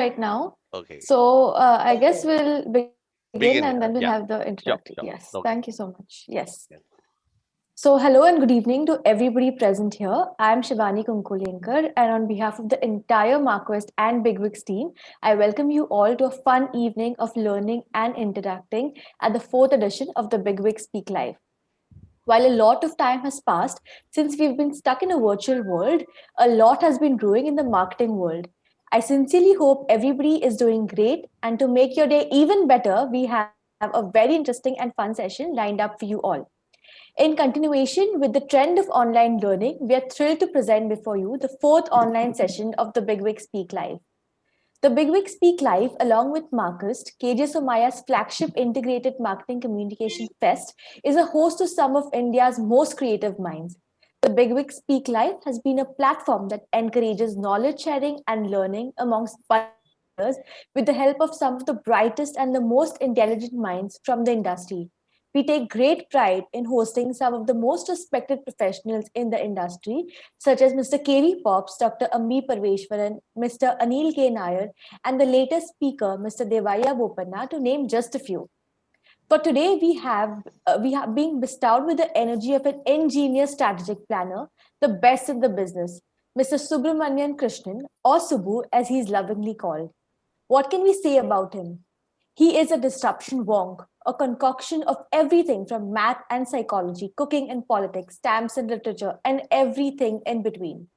right now. Okay. So I guess we'll begin and then Begin. we'll have the Yeah. introductory. Sure. Sure. Yes. Thank you Okay. so much. Yes. Yeah. So hello and good evening to everybody present here. I'm Shivani Kunkulenkar, and on behalf of the entire MarkWest and BigWix team, I welcome you all to a fun evening of learning and interacting at the fourth edition of the BigWix Speak Live. While a lot of time has passed since we've been stuck in a virtual world, a lot has been brewing in the marketing world. I sincerely hope everybody is doing great, and to make your day even better, we have a very interesting and fun session lined up for you all. In continuation with the trend of online learning, we are thrilled to present before you the fourth online session of the BigWix Speak Live. The BigWix Speak Live, along with Marcust, KJ Somaya's flagship integrated marketing communication fest, is a host to some of India's most creative minds. The BigWix Speak Live has been a platform that encourages knowledge sharing and learning amongst buddy peers with the help of some of the brightest and the most intelligent minds from the industry. We take great pride in hosting some of the most respected professionals in the industry, such as Mr. KV Pops, Dr. Ambi Parveshwaran, Mr. Anil K. Nair, and the latest speaker, Mr. Devaya Bopanna, to name just a few. For today, we have been bestowed with the energy of an ingenious strategic planner, the best in the business, Mr. Subramanian Krishnan, or Subbu as he is lovingly called. What can we say about him? He is a disruption wonk, a concoction of everything from math and psychology, cooking and politics, stamps and literature, and everything in between.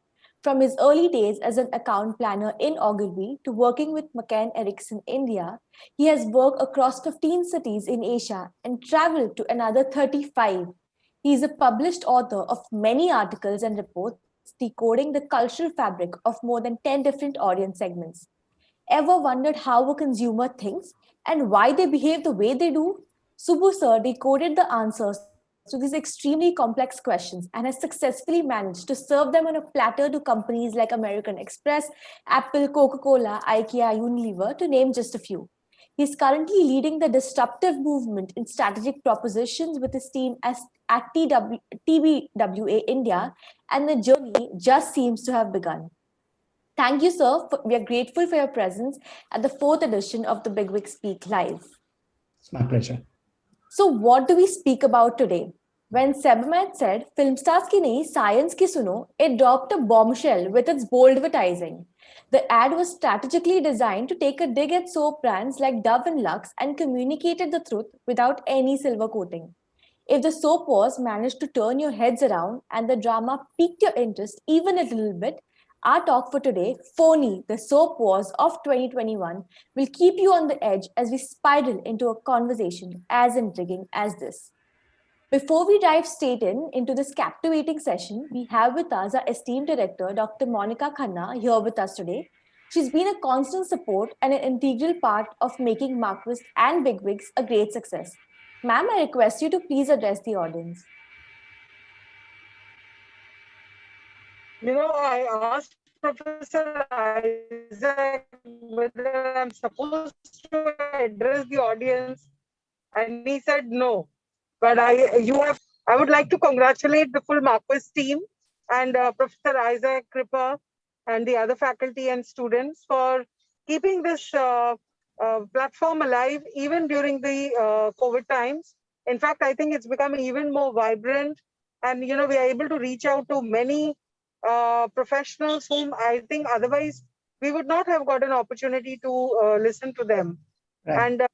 From his early days as an account planner in Ogilvy to working with McCann Erickson India, he has worked across 15 cities in Asia and traveled to another 35. He is a published author of many articles and reports decoding the cultural fabric of more than 10 different audience segments. Ever wondered how a consumer thinks and why they behave the way they do? Subbu sir decoded the answers to these extremely complex questions and has successfully managed to serve them on a platter to companies like American Express, Apple, Coca-Cola, IKEA, Unilever, to name just a few. He's currently leading the disruptive movement in strategic propositions with his team at TBWA India, and the journey just seems to have begun. Thank you, sir. We are grateful for your presence at the fourth edition of the BigWig Speak Live. It's my pleasure. So, what do we speak about today? When Sebamed said, "Film stars ki nahi, science ki suno," it dropped a bombshell with its bold advertising. The ad was strategically designed to take a dig at soap brands like Dove and Lux and communicated the truth without any silver coating. If the soap wars managed to turn your heads around and the drama piqued your interest even a little bit, our talk for today, Phony, the Soap Wars of 2021, will keep you on the edge as we spiral into a conversation as intriguing as this. Before we dive straight into this captivating session, we have with us our esteemed director, Dr. Monica Khanna, here with us today. She's been a constant support and an integral part of making Marquist and Bigwigs a great success. Ma'am, I request you to please address the audience. I asked Professor Isaac whether I'm supposed to address the audience, and he said no. But I would like to congratulate the full Marquis team and Professor Isaac Kripa and the other faculty and students for keeping this platform alive even during the COVID times. In fact, I think it's becoming even more vibrant, and we are able to reach out to many professionals whom I think otherwise we would not have got an opportunity to listen to them. Right. And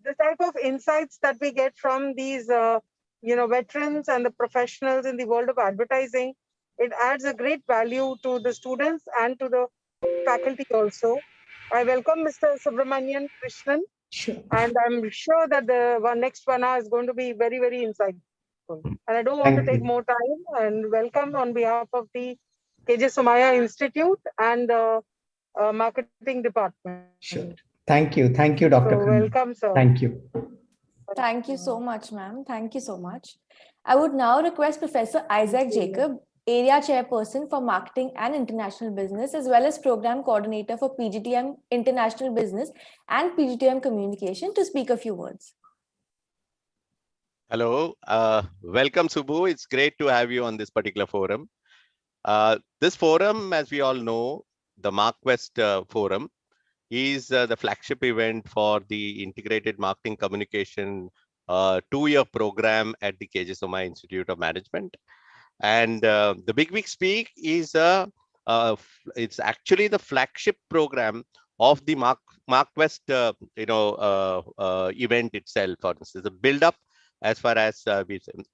the type of insights that we get from these, veterans and the professionals in the world of advertising, it adds a great value to the students and to the faculty also. I welcome Mr. Subramanian Krishnan, Sure. and I'm sure that the next 1 hour is going to be very, very insightful. And I don't want to Thank take you. more time, and welcome on behalf of the KJ Somaya Institute and Marketing Department. Sure. Thank you. Thank you, Dr. So Khanna. welcome, sir. Thank you. Thank you so much, ma'am. Thank you so much. I would now request Professor Isaac Jacob, Area Chairperson for Marketing and International Business, as well as Program Coordinator for PGTM International Business and PGTM Communication, to speak a few words. Hello. Welcome, Subbu. It's great to have you on this particular forum. This forum, as we all know, the MarkWest Forum, is the flagship event for the Integrated Marketing Communication 2-year program at the KG Soma Institute of Management. And the Big Week Speak is it's actually the flagship program of the MarkQuest event itself. For instance, the build up as far as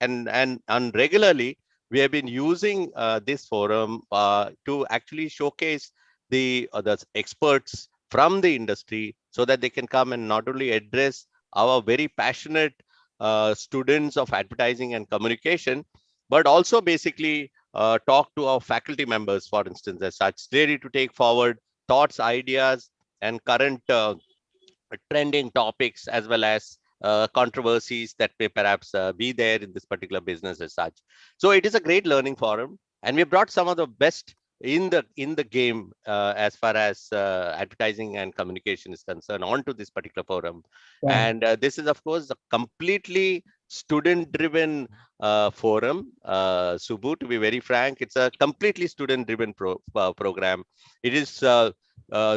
and regularly we have been using this forum to actually showcase the experts from the industry so that they can come and not only address our very passionate students of advertising and communication, but also basically talk to our faculty members, for instance, as such, ready to take forward thoughts, ideas, and current trending topics, as well as controversies that may perhaps be there in this particular business as such. So it is a great learning forum, and we brought some of the best in the game as far as advertising and communication is concerned onto this particular forum. Wow. And this is, of course, a completely student-driven forum. Subbu, to be very frank, it's a completely student-driven program. It is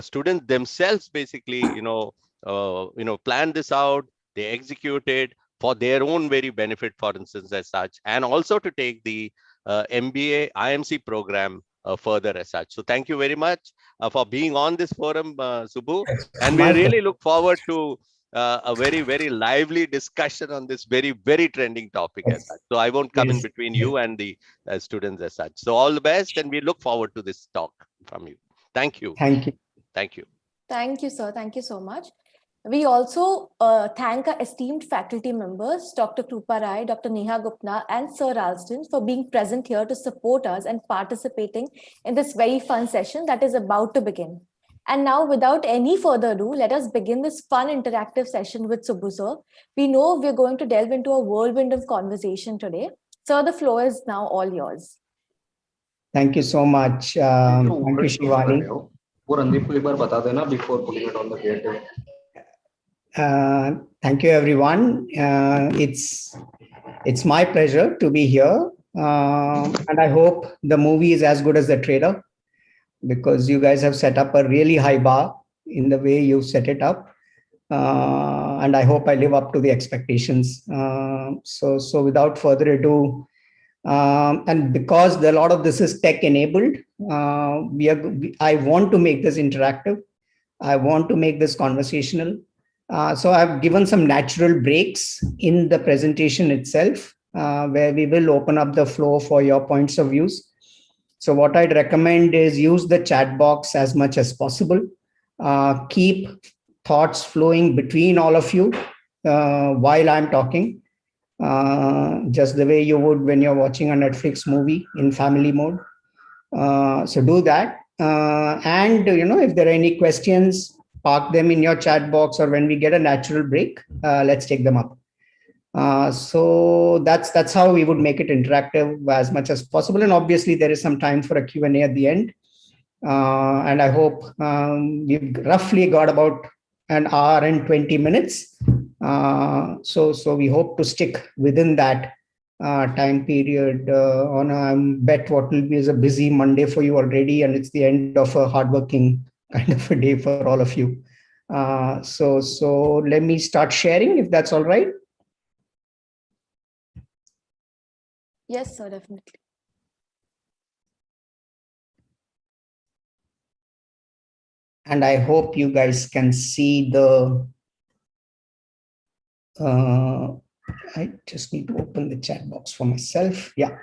students themselves basically, plan this out, they execute it for their own very benefit, for instance, as such, and also to take the MBA IMC program further as such. So thank you very much for being on this forum, Subbu. And we really look forward to a very, very lively discussion on this very, very trending topic as such. So I won't come in between you and the students as such. So all the best, and we look forward to this talk from you. Thank you. Thank you. Thank you. Thank you, sir. Thank you so much. We also thank our esteemed faculty members, Dr. Krupa Rai, Dr. Neha Gupta, and Sir Ralston for being present here to support us and participating in this very fun session that is about to begin. And now, without any further ado, let us begin this fun interactive session with Subbu sir. We know we're going to delve into a whirlwind of conversation today. Sir, the floor is now all yours. Thank you so much. Thank you, Shivani. Before putting it on the creative. Thank you, everyone. It's my pleasure to be here, and I hope the movie is as good as the trailer, because you guys have set up a really high bar in the way you set it up, and I hope I live up to the expectations. So without further ado, and because a lot of this is tech enabled, I want to make this interactive. I want to make this conversational. So I've given some natural breaks in the presentation itself, where we will open up the floor for your points of views. So what I'd recommend is use the chat box as much as possible. Keep thoughts flowing between all of you while I'm talking, just the way you would when you're watching a Netflix movie in family mode. So do that. And, if there are any questions, park them in your chat box, or when we get a natural break, let's take them up. So that's how we would make it interactive as much as possible. And obviously there is some time for a Q&A at the end. And I hope we've roughly got about an hour and 20 minutes. So we hope to stick within that time period. I bet what will be is a busy Monday for you already, and it's the end of a hardworking kind of a day for all of you. So let me start sharing, if that's all right. Yes, sir, definitely. And I hope you guys can see the, I just need to open the chat box for myself. Yeah.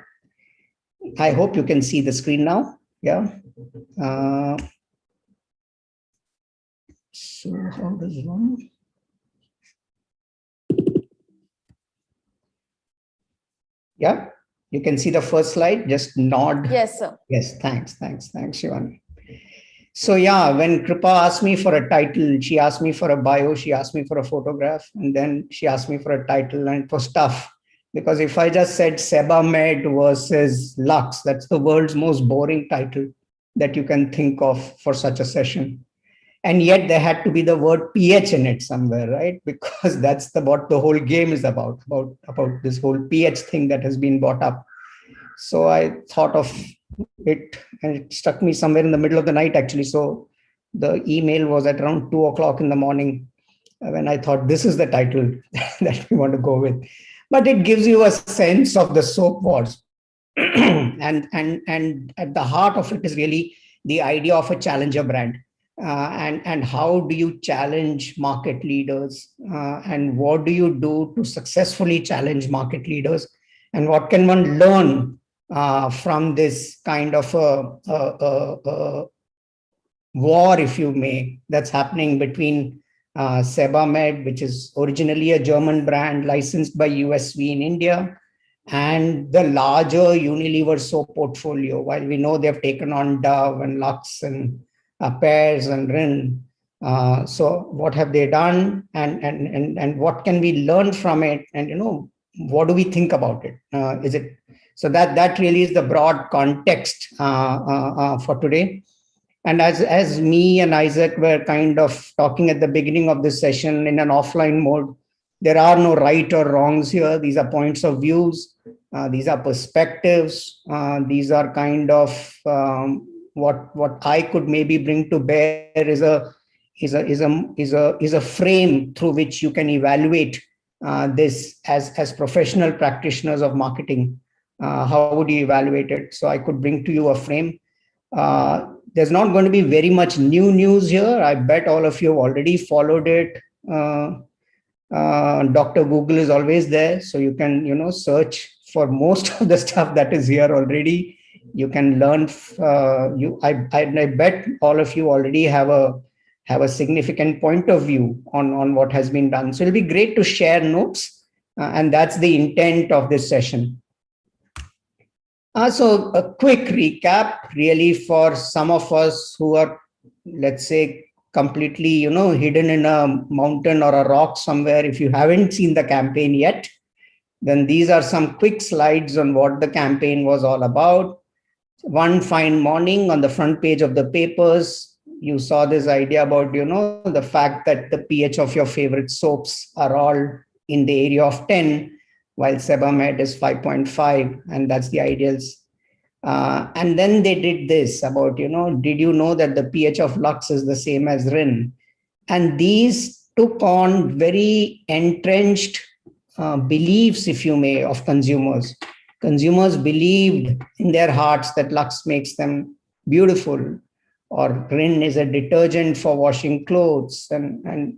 I hope you can see the screen now. Yeah. So how does one? Yeah, you can see the first slide. Just nod. Yes, sir. Yes, thanks, Shivani. So yeah, when Krupa asked me for a title, she asked me for a bio, she asked me for a photograph, and then she asked me for a title, and it was tough. Because if I just said Sebamed versus Lux, that's the world's most boring title that you can think of for such a session. And yet there had to be the word pH in it somewhere, right? Because that's what the whole game is about this whole pH thing that has been brought up. So I thought of it, and it struck me somewhere in the middle of the night, actually. So The email was at around 2 o'clock in the morning when I thought this is the title that we want to go with. But it gives you a sense of the soap wars. and at the heart of it is really the idea of a challenger brand. And how do you challenge market leaders? And what do you do to successfully challenge market leaders? And what can one learn from this kind of a war, if you may, that's happening between Sebamed, which is originally a German brand licensed by USV in India, and the larger Unilever soap portfolio. While we know they've taken on Dove and Lux and Pears and Rin. So what have they done, and what can we learn from it? And what do we think about it? Is it so that really is the broad context for today. And as me and Isaac were kind of talking at the beginning of this session in an offline mode, there are no right or wrongs here. These are points of views. These are perspectives. These are kind of what I could maybe bring to bear is a frame through which you can evaluate this as professional practitioners of marketing. How would you evaluate it? So I could bring to you a frame. There's not going to be very much new news here. I bet all of you have already followed it. Dr. Google is always there, so you can search for most of the stuff that is here already. You can learn. I bet all of you already have a significant point of view on what has been done. So it'll be great to share notes, and that's the intent of this session. So a quick recap, really, for some of us who are, let's say, completely, hidden in a mountain or a rock somewhere. If you haven't seen the campaign yet, then these are some quick slides on what the campaign was all about. One fine morning on the front page of the papers, you saw this idea about, the fact that the pH of your favorite soaps are all in the area of 10, while Sebamed is 5.5, and that's the ideals. And then they did this about, did you know that the pH of Lux is the same as Rin? And these took on very entrenched beliefs, if you may, of consumers. Consumers believed in their hearts that Lux makes them beautiful, or Rin is a detergent for washing clothes. And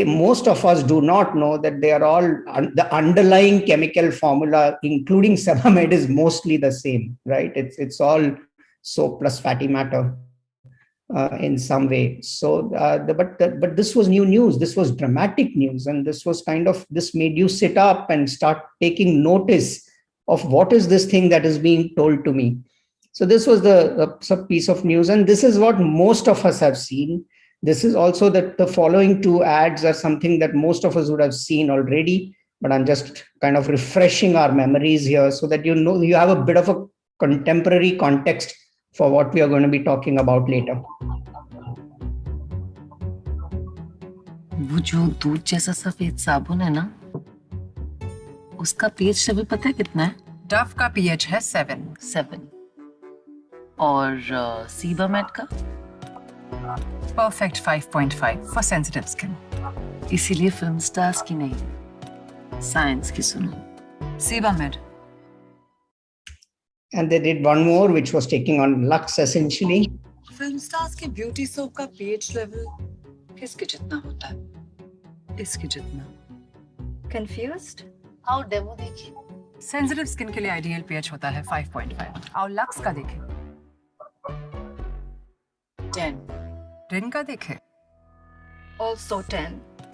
most of us do not know that they are all, the underlying chemical formula, including Sebamed, is mostly the same, right? It's all soap plus fatty matter in some way. So, but this was new news. This was dramatic news, and this made you sit up and start taking notice of what is this thing that is being told to me. So this was the piece of news, and this is what most of us have seen. This is also that the following two ads are something that most of us would have seen already, but I'm just kind of refreshing our memories here so that you have a bit of a contemporary context for what we are going to be talking about later. वो जो दूध जैसा सफेद साबुन है ना, उसका pH level पता है कितना है? डव का पीएच है 7 और सीबामेट का परफेक्ट 5.5 फॉर सेंसिटिव स्किन. इसीलिए फिल्म स्टार्स की नहीं, साइंस की सुनो. सीबामेड. And they did one more, which was taking on Lux essentially. Film stars के ब्यूटी सोप का पीएच लेवल किसके जितना होता है? इसके जितना. Confused? आओ डेमो देखिए. सेंसिटिव स्किन के लिए आइडियल पीएच होता है 5.5. और लक्स का देखें. 10. रिन का देखें. Also 10.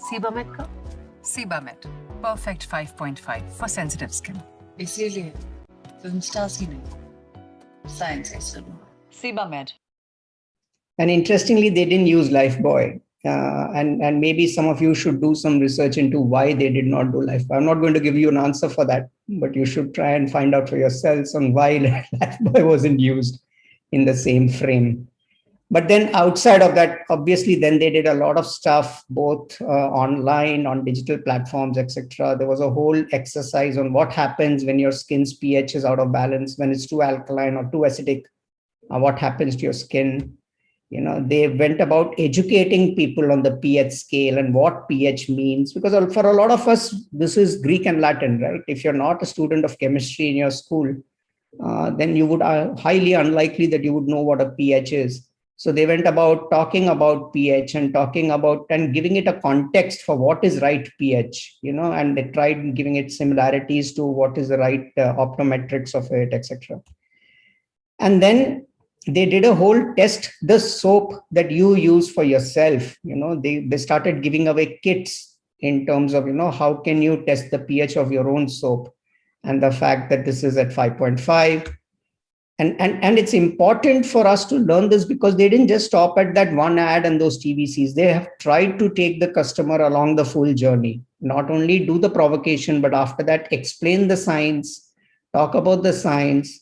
सीबामेट का? सीबामेट परफेक्ट 5.5 फॉर सेंसिटिव स्किन. इसीलिए फिल्म स्टार्स की नहीं, साइंस की सुनो. सीबामेड. And interestingly, they didn't use Lifebuoy. And maybe some of you should do some research into why they did not do Lifebuoy. I'm not going to give you an answer for that, but you should try and find out for yourselves on why Lifebuoy wasn't used in the same frame. But then outside of that, obviously, then they did a lot of stuff, both online, on digital platforms, etc. There was a whole exercise on what happens when your skin's pH is out of balance, when it's too alkaline or too acidic, what happens to your skin. They went about educating people on the pH scale and what pH means, because for a lot of us, this is Greek and Latin, right? If you're not a student of chemistry in your school, then you would highly unlikely that you would know what a pH is. So they went about talking about pH and talking about and giving it a context for what is right pH, and they tried giving it similarities to what is the right optometrics of it, etc. And then they did a whole test the soap that you use for yourself. They started giving away kits in terms of, how can you test the pH of your own soap, and the fact that this is at 5.5. And it's important for us to learn this, because they didn't just stop at that one ad and those TVCs. They have tried to take the customer along the full journey, not only do the provocation, but after that, explain the science, talk about the science,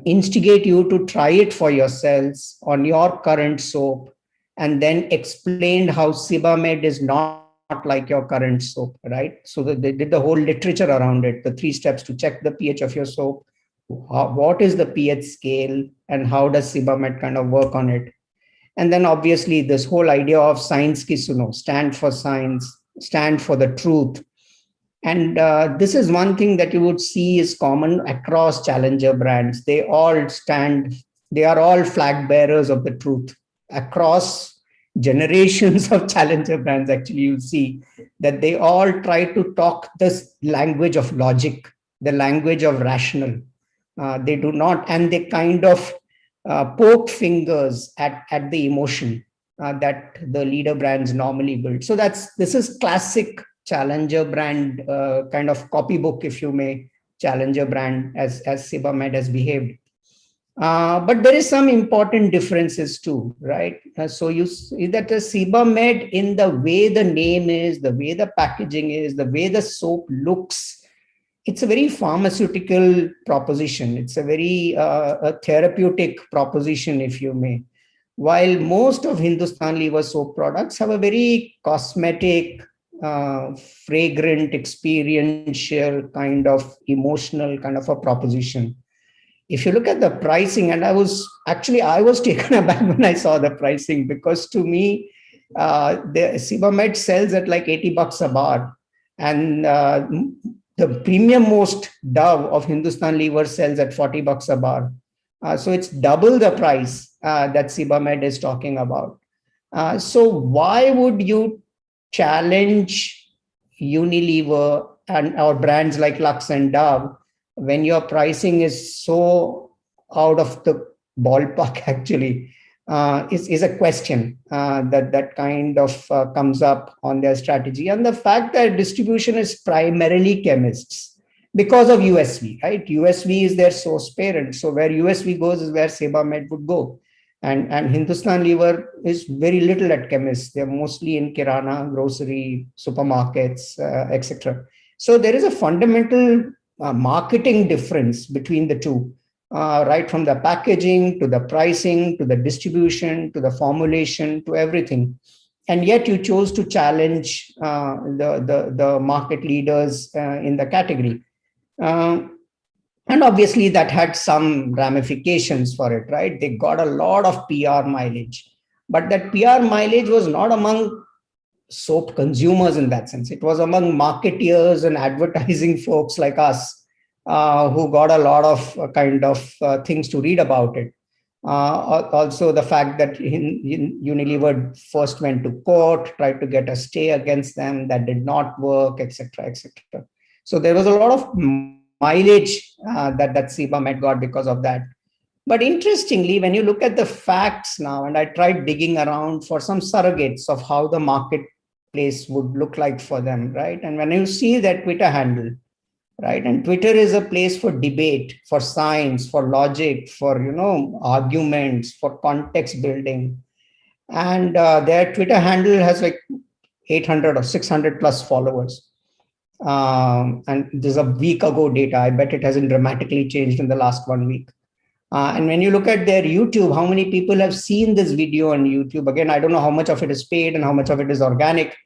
instigate you to try it for yourselves on your current soap, and then explained how Sebamed is not like your current soap, right? So they did the whole literature around it, the 3 steps to check the pH of your soap, what is the pH scale, and how does Sebamed kind of work on it. And then obviously this whole idea of science ki suno, stand for science, stand for the truth. And this is one thing that you would see is common across challenger brands. They are all flag bearers of the truth. Across generations of challenger brands, actually, you see that they all try to talk this language of logic, the language of rational. They do not, and they kind of poke fingers at the emotion that the leader brands normally build. So this is classic challenger brand kind of copybook, if you may, challenger brand as Sebamed has behaved. But there is some important differences too, right? So you see that the Sebamed, in the way the name is, the way the packaging is, the way the soap looks, it's a very pharmaceutical proposition. It's a very a therapeutic proposition, if you may. While most of Hindustan Lever soap products have a very cosmetic, fragrant, experiential kind of emotional kind of a proposition. If you look at the pricing, and I was taken aback when I saw the pricing, because to me, the Sebamed sells at like $80 a bar, and the premium most Dove of Hindustan Lever sells at $40 a bar. So it's double the price that Sebamed is talking about. So why would you challenge Unilever or brands like Lux and Dove when your pricing is so out of the ballpark? Actually, is a question that kind of comes up on their strategy. And the fact that distribution is primarily chemists because of USV, right? USV is their source parent. So where USV goes is where Sebamed would go. And Hindustan Lever is very little at chemists. They're mostly in kirana, grocery, supermarkets, etc. So there is a fundamental marketing difference between the two. Right from the packaging to the pricing to the distribution to the formulation to everything, and yet you chose to challenge the market leaders in the category, and obviously that had some ramifications for it. Right, they got a lot of PR mileage, but that PR mileage was not among soap consumers in that sense. It was among marketeers and advertising folks like us. Who got a lot of things to read about it. Also, the fact that Unilever first went to court, tried to get a stay against them, that did not work, etc., etc. So there was a lot of mileage that Sebamed got because of that. But interestingly, when you look at the facts now, and I tried digging around for some surrogates of how the marketplace would look like for them, right? And when you see their Twitter handle, right? And Twitter is a place for debate, for science, for logic, for, arguments, for context building. And their Twitter handle has like 800 or 600 plus followers. And there's a week ago data. I bet it hasn't dramatically changed in the last 1 week. And when you look at their YouTube, how many people have seen this video on YouTube? Again, I don't know how much of it is paid and how much of it is organic.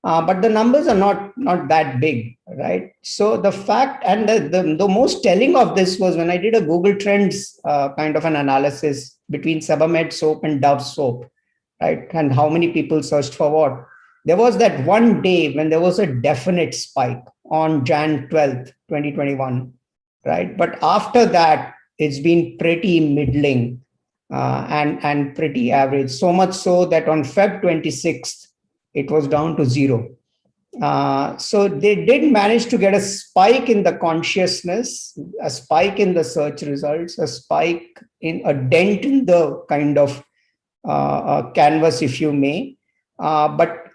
but the numbers are not that big, right? So the fact, and the most telling of this was when I did a Google Trends kind of an analysis between Sebamed soap and Dove soap, right? And how many people searched for what. There was that one day when there was a definite spike on Jan 12th, 2021, right? But after that, it's been pretty middling and pretty average. So much so that on Feb 26th, it was down to zero. So they did manage to get a spike in the consciousness, a spike in the search results, a spike in a dent in the kind of canvas, if you may. But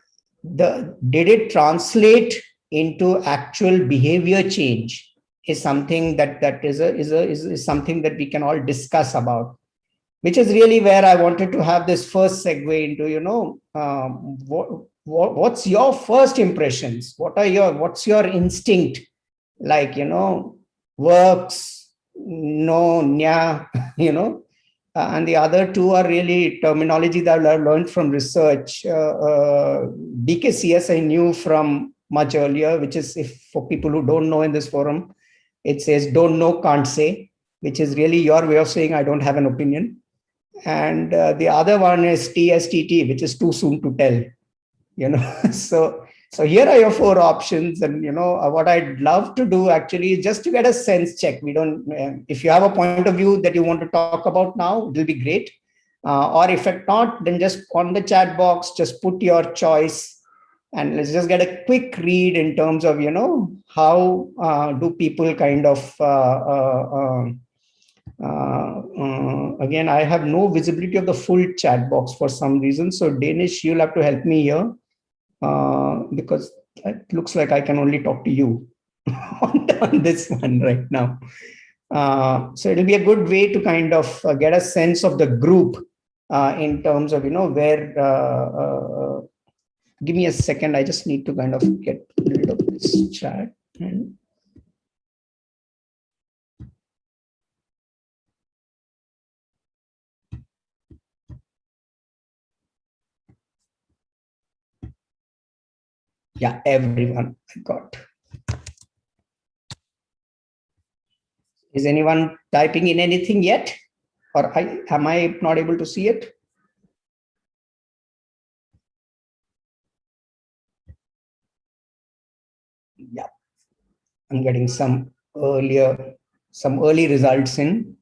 did it translate into actual behavior change is something that is something that we can all discuss about, which is really where I wanted to have this first segue into, what's your first impressions? What's your instinct? Like, works, no, nya, and the other two are really terminology that I learned from research. BKCS I knew from much earlier, which is, if for people who don't know in this forum, it says don't know, can't say, which is really your way of saying I don't have an opinion. And the other one is TSTT, which is too soon to tell. So here are your four options, and what I'd love to do actually is just to get a sense check. We don't, if you have a point of view that you want to talk about now, it will be great. Or if not, then just on the chat box, just put your choice, and let's just get a quick read in terms of how do people kind of again, I have no visibility of the full chat box for some reason. So Danish, you'll have to help me here. Because it looks like I can only talk to you on this one right now. So it'll be a good way to kind of get a sense of the group in terms of, where, give me a second. I just need to kind of get rid of this chat. Yeah, everyone I got. Is anyone typing in anything yet? Or am I not able to see it? Yeah, I'm getting some early results in.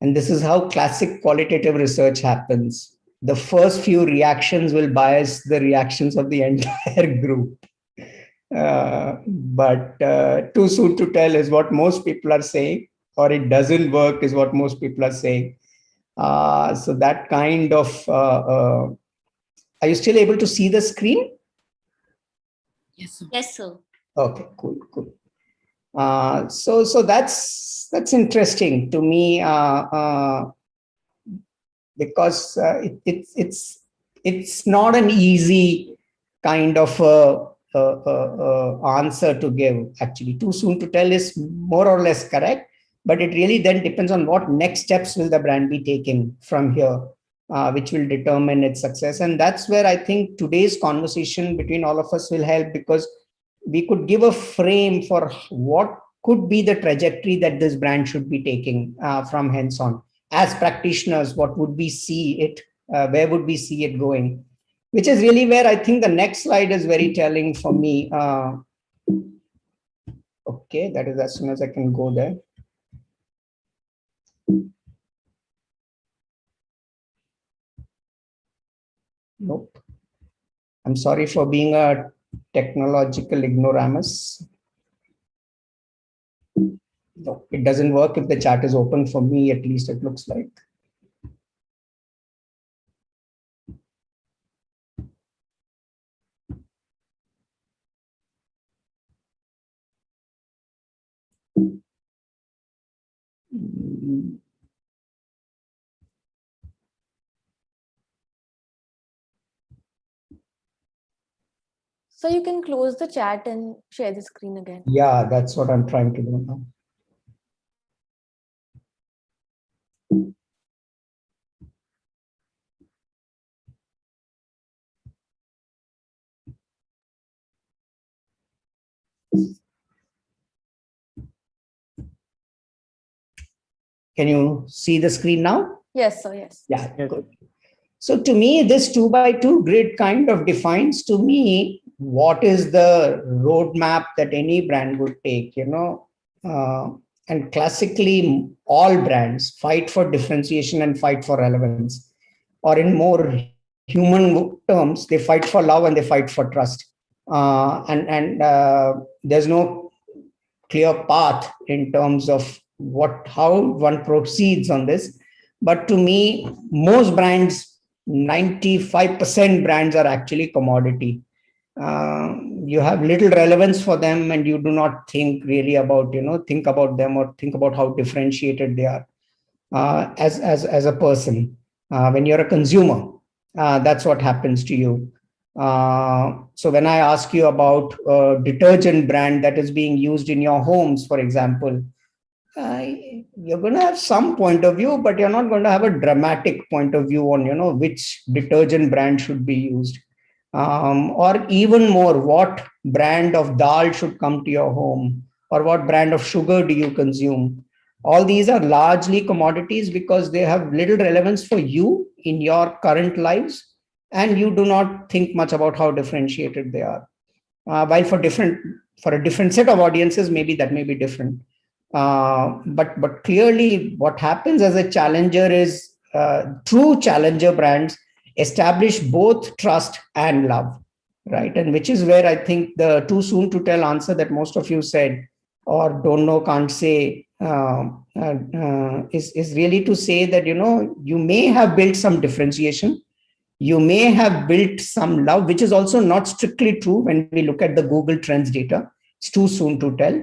And this is how classic qualitative research happens. The first few reactions will bias the reactions of the entire group. But too soon to tell is what most people are saying, or it doesn't work is what most people are saying. So that kind of, are you still able to see the screen? Yes, sir. Yes, sir. Okay, cool. So that's interesting to me, because it's not an easy kind of answer to give. Actually, too soon to tell is more or less correct, but it really then depends on what next steps will the brand be taking from here, which will determine its success. And that's where I think today's conversation between all of us will help, because we could give a frame for what could be the trajectory that this brand should be taking from hence on. As practitioners, what would we see it? Where would we see it going? Which is really where I think the next slide is very telling for me. Okay, that is as soon as I can go there. Nope. I'm sorry for being a technological ignoramus. No, it doesn't work if the chat is open for me, at least it looks like. So you can close the chat and share the screen again. Yeah, that's what I'm trying to do now. Can you see the screen now? Yes, sir. Yes. Yeah, good. So to me, this 2x2 grid kind of defines to me what is the roadmap that any brand would take, and classically all brands fight for differentiation and fight for relevance, or in more human terms, they fight for love and they fight for trust. And there's no clear path in terms of how one proceeds on this. But to me, most brands, 95% brands are actually commodity. You have little relevance for them, and you do not think really about, think about them or think about how differentiated they are as a person. When you're a consumer, that's what happens to you. So when I ask you about a detergent brand that is being used in your homes, for example, you're going to have some point of view, but you're not going to have a dramatic point of view on, which detergent brand should be used. Or even more, what brand of dal should come to your home, or what brand of sugar do you consume. All these are largely commodities because they have little relevance for you in your current lives, and you do not think much about how differentiated they are. While for a different set of audiences, maybe that may be different. But clearly what happens as a challenger is true challenger brands establish both trust and love, right? And which is where I think the too soon to tell answer that most of you said, or don't know, can't say, is really to say that, you may have built some differentiation. You may have built some love, which is also not strictly true when we look at the Google Trends data. It's too soon to tell.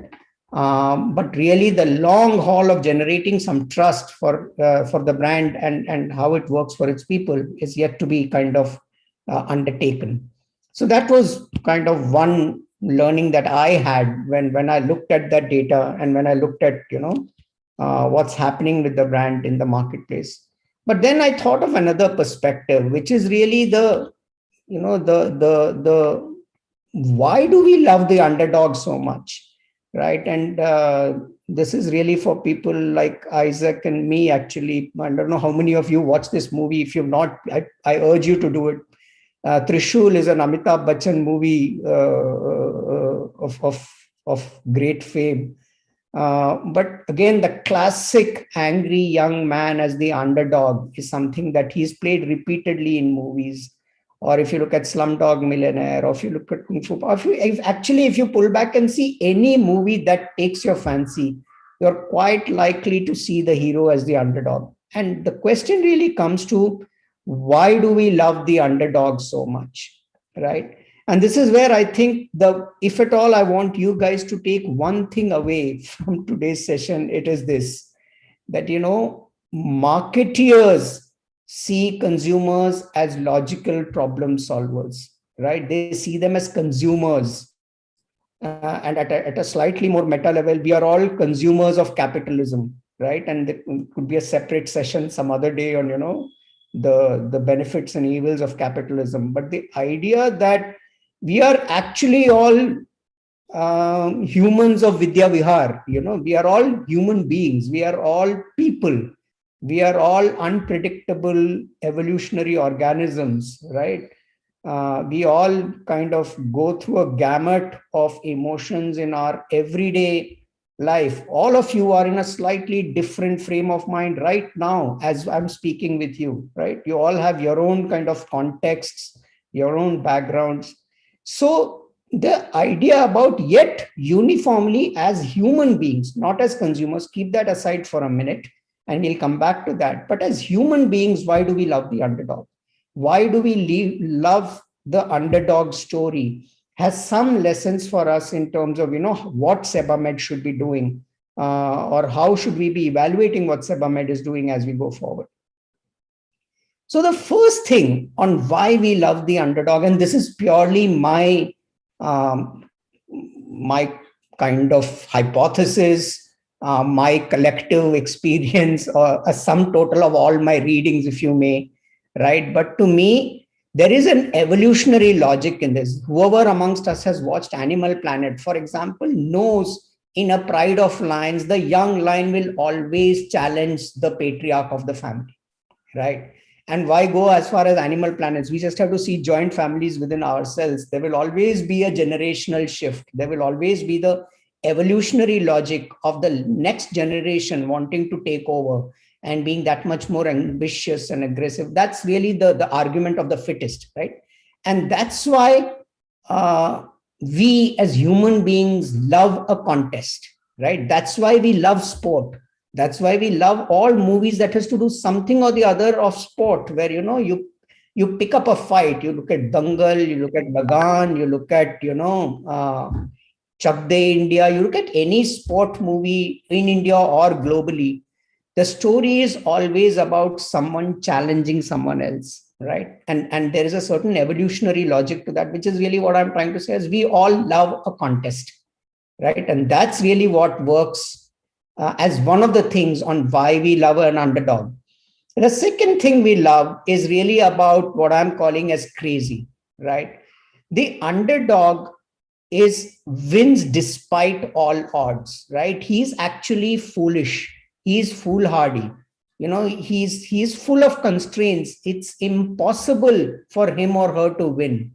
But really the long haul of generating some trust for the brand and how it works for its people is yet to be kind of undertaken. So that was kind of one learning that I had when I looked at that data and when I looked at, what's happening with the brand in the marketplace. But then I thought of another perspective, which is really the why do we love the underdog so much? Right. And this is really for people like Isaac and me, actually. I don't know how many of you watch this movie. If you've not, I urge you to do it. Trishul is an Amitabh Bachchan movie of great fame. But again, the classic angry young man as the underdog is something that he's played repeatedly in movies. Or if you look at Slumdog Millionaire, or if you look at Kung Fu, or if you pull back and see any movie that takes your fancy, you're quite likely to see the hero as the underdog. And the question really comes to, why do we love the underdog so much, right? And this is where I think if at all I want you guys to take one thing away from today's session, it is this, that, marketeers see consumers as logical problem solvers, right? They see them as consumers. And at a slightly more meta level, we are all consumers of capitalism, right? And there could be a separate session some other day on, the benefits and evils of capitalism. But the idea that we are actually all humans of Vidya Vihar, we are all human beings. We are all people. We are all unpredictable evolutionary organisms, right? We all kind of go through a gamut of emotions in our everyday life. All of you are in a slightly different frame of mind right now as I'm speaking with you, right? You all have your own kind of contexts, your own backgrounds. So the idea about yet uniformly as human beings, not as consumers, keep that aside for a minute. And we'll come back to that. But as human beings, why do we love the underdog? Why do we love the underdog story? Has some lessons for us in terms of, what Sebamed should be doing, or how should we be evaluating what Sebamed is doing as we go forward. So the first thing on why we love the underdog, and this is purely my kind of hypothesis, my collective experience, or a sum total of all my readings, if you may, right? But to me, there is an evolutionary logic in this. Whoever amongst us has watched Animal Planet, for example, knows in A Pride of Lions, the young lion will always challenge the patriarch of the family, right? And why go as far as Animal Planets? We just have to see joint families within ourselves. There will always be a generational shift. There will always be the evolutionary logic of the next generation wanting to take over and being that much more ambitious and aggressive. That's really the argument of the fittest, right? And that's why we as human beings love a contest, right? That's why we love sport. That's why we love all movies that has to do something or the other of sport, where, you know, you pick up a fight. You look at Dangal, you look at Lagan, you look at, you know, Chak De India, you look at any sport movie in India or globally, the story is always about someone challenging someone else, right? And there is a certain evolutionary logic to that, which is really what I'm trying to say is we all love a contest, right? And that's really what works as one of the things on why we love an underdog. The second thing we love is really about what I'm calling as crazy, right? The underdog wins despite all odds, right? He's actually foolish. He's foolhardy. You know, he's full of constraints. It's impossible for him or her to win,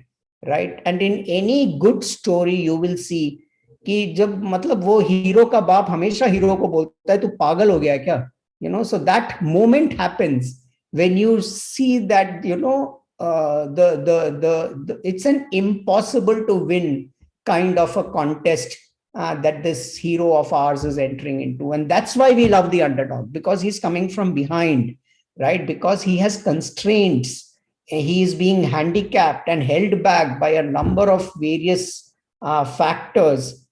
right? And in any good story, you will see कि जब मतलब वो hero का बाप हमेशा hero को बोलता है तू पागल हो गया क्या, you know. So that moment happens when you see that, you know, it's an impossible to win kind of a contest that this hero of ours is entering into. And that's why we love the underdog, because he's coming from behind, right? Because he has constraints. He is being handicapped and held back by a number of various factors.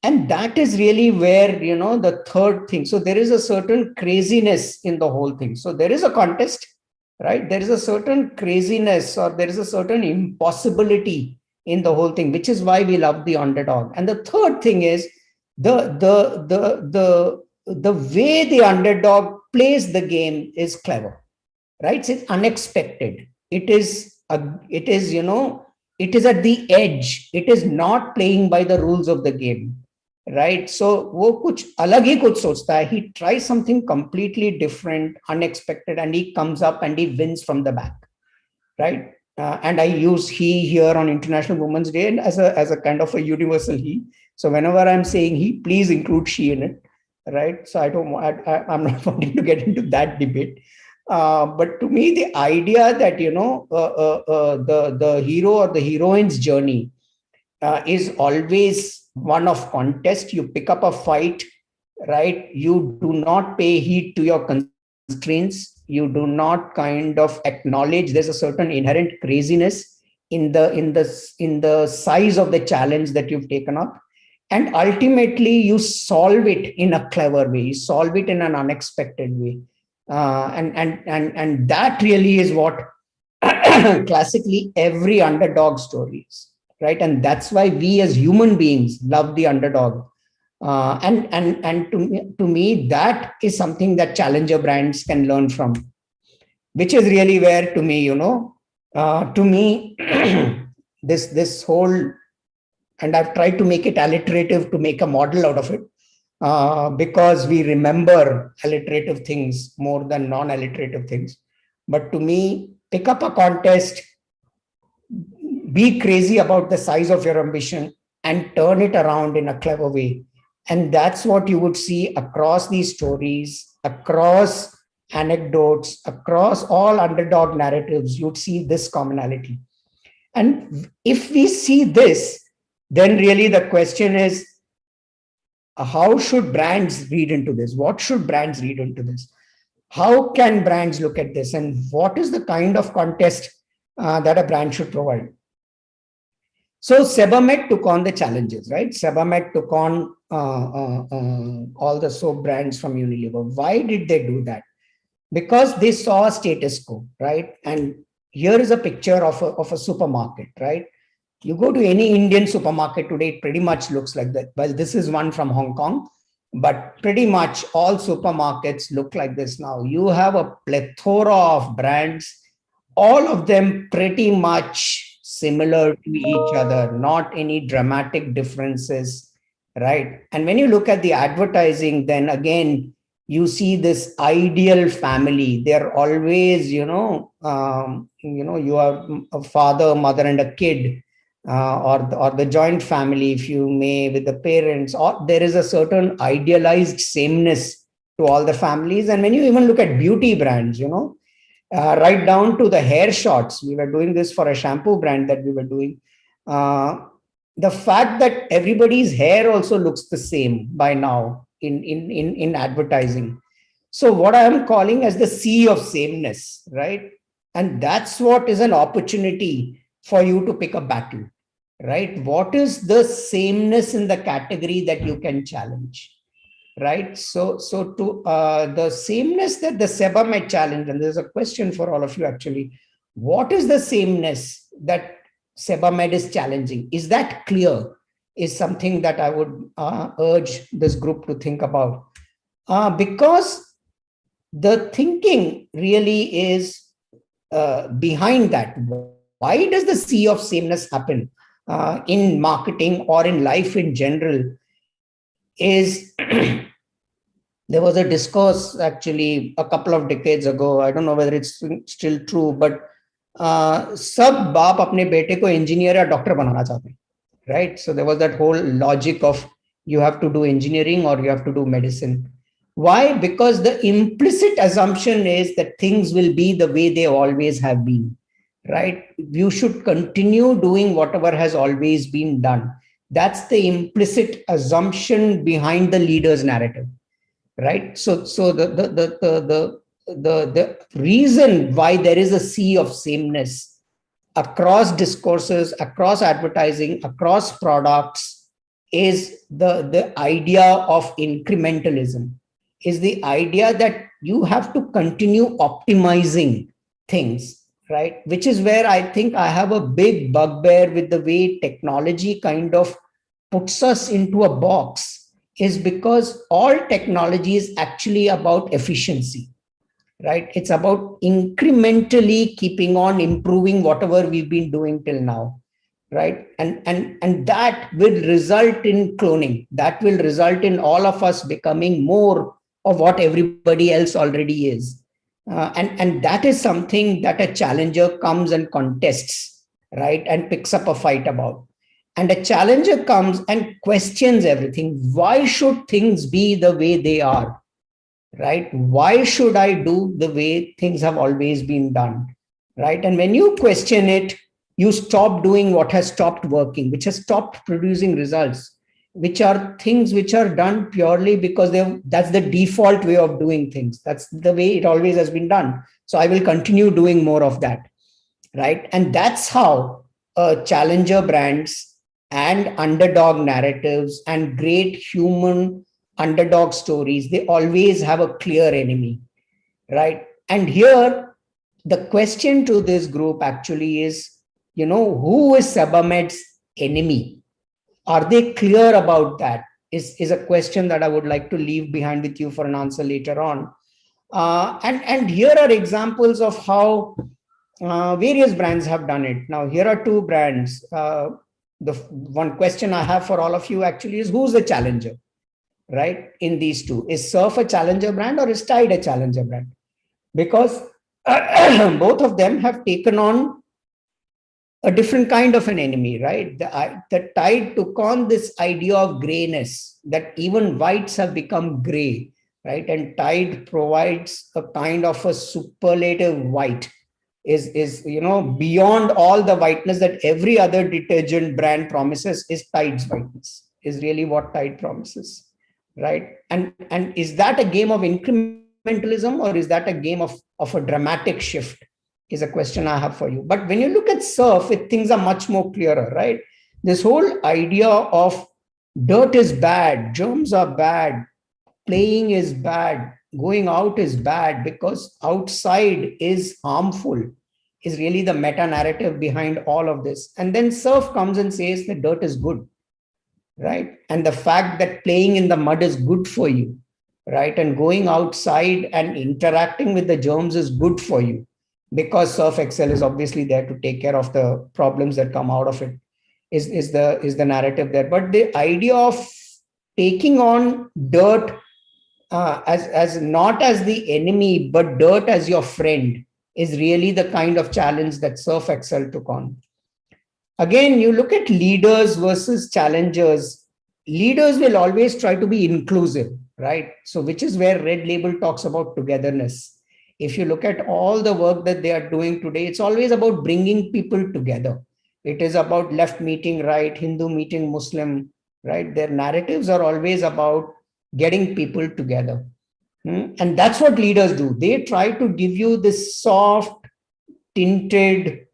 And that is really where, you know, the third thing. So there is a certain craziness in the whole thing. So there is a contest, right? There is a certain craziness, or there is a certain impossibility in the whole thing, which is why we love the underdog. And the third thing is the way the underdog plays the game is clever, right? It's unexpected. It is, you know, it is at the edge. It is not playing by the rules of the game, right? So वो कुछ अलग ही कुछ सोचता है. He tries something completely different, unexpected, and he comes up and he wins from the back, right? And I use he here on International Women's Day and as a kind of a universal he. So whenever I'm saying he, please include she in it, right? So I'm not wanting to get into that debate. But to me, the idea that, you know, the hero or the heroine's journey is always one of contest. You pick up a fight, right? You do not pay heed to your constraints. You do not kind of acknowledge there's a certain inherent craziness in the size of the challenge that you've taken up. And ultimately, you solve it in a clever way. You solve it in an unexpected way. And that really is what classically every underdog story is, right? And that's why we as human beings love the underdog. And to me, that is something that challenger brands can learn from, which is really where, to me, you know, to me, this whole, and I've tried to make it alliterative to make a model out of it, because we remember alliterative things more than non-alliterative things. But to me, pick up a contest, be crazy about the size of your ambition, and turn it around in a clever way. And that's what you would see across these stories, across anecdotes, across all underdog narratives. You'd see this commonality. And if we see this, then really the question is, how should brands read into this? What should brands read into this? How can brands look at this? And what is the kind of contest that a brand should provide? So Sebamed took on the challenges, right? Sebamed took on all the soap brands from Unilever. Why did they do that? Because they saw a status quo, right? And here is a picture of a supermarket, right? You go to any Indian supermarket today, it pretty much looks like that. Well, this is one from Hong Kong, but pretty much all supermarkets look like this now. You have a plethora of brands, all of them pretty much similar to each other, not any dramatic differences, right? And when you look at the advertising, then again, you see this ideal family. They're always, you are a father, mother, and a kid, or the joint family, if you may, with the parents. Or there is a certain idealized sameness to all the families. And when you even look at beauty brands, right down to the hair shots, we were doing this for a shampoo brand that we were doing. The fact that everybody's hair also looks the same by now in advertising. So what I am calling as the sea of sameness, right? And that's what is an opportunity for you to pick a battle, right? What is the sameness in the category that you can challenge, right? So to the sameness that the Sebamed challenge, and there's a question for all of you actually, what is the sameness that Sebamed is challenging? Is that clear? Is something that I would urge this group to think about. Because the thinking really is behind that. Why does the sea of sameness happen in marketing or in life in general? Is there was a discourse actually a couple of decades ago, I don't know whether it's still true, but सब बाप अपने बेटे को engineer या doctor बनाना चाहते हैं, right? So there was that whole logic of you have to do engineering or you have to do medicine. Why? Because the implicit assumption is that things will be the way they always have been, right? You should continue doing whatever has always been done. That's the implicit assumption behind the leader's narrative, right? So the reason why there is a sea of sameness across discourses, across advertising, across products is the idea of incrementalism, is the idea that you have to continue optimizing things, right? Which is where I think I have a big bugbear with the way technology kind of puts us into a box, is because all technology is actually about efficiency, right? It's about incrementally keeping on improving whatever we've been doing till now, right? And that will result in cloning. That will result in all of us becoming more of what everybody else already is. And that is something that a challenger comes and contests, right? And picks up a fight about. And a challenger comes and questions everything. Why should things be the way they are? Right? Why should I do the way things have always been done? Right? And when you question it, you stop doing what has stopped working, which has stopped producing results, which are things which are done purely because that's the default way of doing things. That's the way it always has been done. So I will continue doing more of that. Right? And that's how challenger brands and underdog narratives and great human underdog stories, they always have a clear enemy, right? And here, the question to this group actually is, who is Sebamed's enemy? Are they clear about that? Is a question that I would like to leave behind with you for an answer later on. And here are examples of how various brands have done it. Now, here are two brands. The one question I have for all of you actually is, who's the challenger? Right, in these two? Is Surf a challenger brand or is Tide a challenger brand? Because both of them have taken on a different kind of an enemy, right? The Tide took on this idea of grayness, that even whites have become gray, right? And Tide provides a kind of a superlative white, is beyond all the whiteness that every other detergent brand promises. Is Tide's whiteness, is really what Tide promises. Right. And is that a game of incrementalism or is that a game of a dramatic shift, is a question I have for you. But when you look at Surf, things are much more clearer, right? This whole idea of dirt is bad, germs are bad, playing is bad, going out is bad because outside is harmful, is really the meta narrative behind all of this. And then Surf comes and says that dirt is good. Right? And the fact that playing in the mud is good for you, right? And going outside and interacting with the germs is good for you. because Surf Excel is obviously there to take care of the problems that come out of it, is the narrative there. But the idea of taking on dirt as not as the enemy, but dirt as your friend is really the kind of challenge that Surf Excel took on. Again, you look at leaders versus challengers. Leaders will always try to be inclusive, right? So which is where Red Label talks about togetherness. If you look at all the work that they are doing today, it's always about bringing people together. It is about left meeting right, Hindu meeting Muslim, right? Their narratives are always about getting people together. And that's what leaders do. They try to give you this soft, tinted,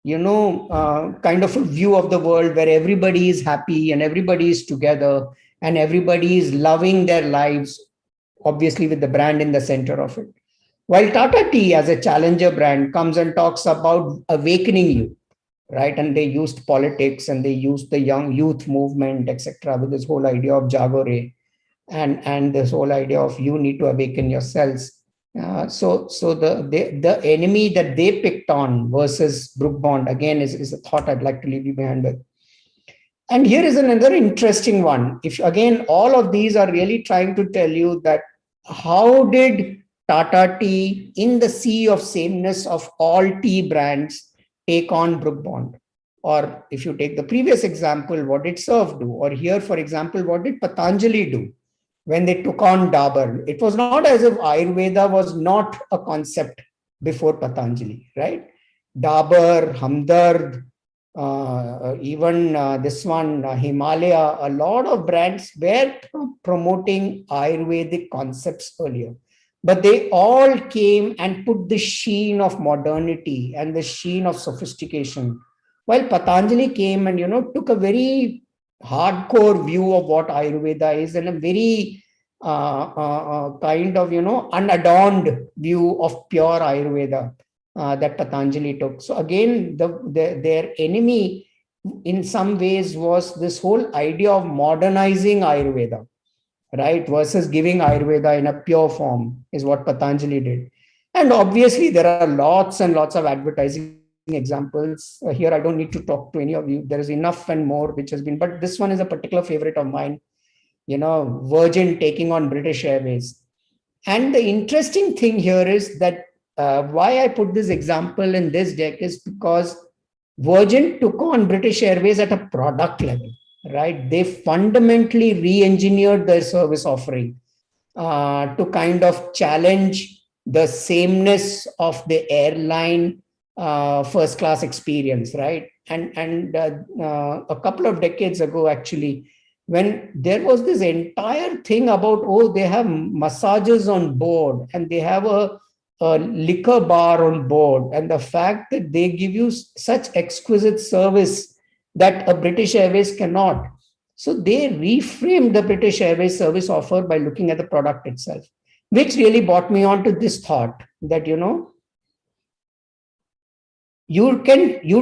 kind of a view of the world where everybody is happy and everybody is together and everybody is loving their lives, obviously with the brand in the center of it. While Tata Tea as a challenger brand comes and talks about awakening you, right? And they used politics and they used the young youth movement, etc., with this whole idea of Jagore and this whole idea of you need to awaken yourselves. So the enemy that they picked on versus Brooke Bond, again, is a thought I'd like to leave you behind with. And here is another interesting one. If again, all of these are really trying to tell you that how did Tata Tea in the sea of sameness of all tea brands take on Brooke Bond? Or if you take the previous example, what did Surf do? Or here, for example, what did Patanjali do when they took on Dabur? It was not as if Ayurveda was not a concept before Patanjali, right? Dabur, Hamdard, even this one, Himalaya, a lot of brands were promoting Ayurvedic concepts earlier. But they all came and put the sheen of modernity and the sheen of sophistication. While Patanjali came and, took a very hardcore view of what Ayurveda is and a very kind of, unadorned view of pure Ayurveda that Patanjali took. So again, their enemy in some ways was this whole idea of modernizing Ayurveda, right? Versus giving Ayurveda in a pure form is what Patanjali did. And obviously there are lots and lots of advertising examples. Here, I don't need to talk to any of you. There is enough and more which has been, but this one is a particular favorite of mine, Virgin taking on British Airways. And the interesting thing here is that why I put this example in this deck is because Virgin took on British Airways at a product level, right? They fundamentally re-engineered their service offering to kind of challenge the sameness of the airline first class experience, right? And a couple of decades ago, actually, when there was this entire thing about, oh, they have massages on board and they have a liquor bar on board, and the fact that they give you such exquisite service that a British Airways cannot. So they reframed the British Airways service offer by looking at the product itself, which really brought me on to this thought that, you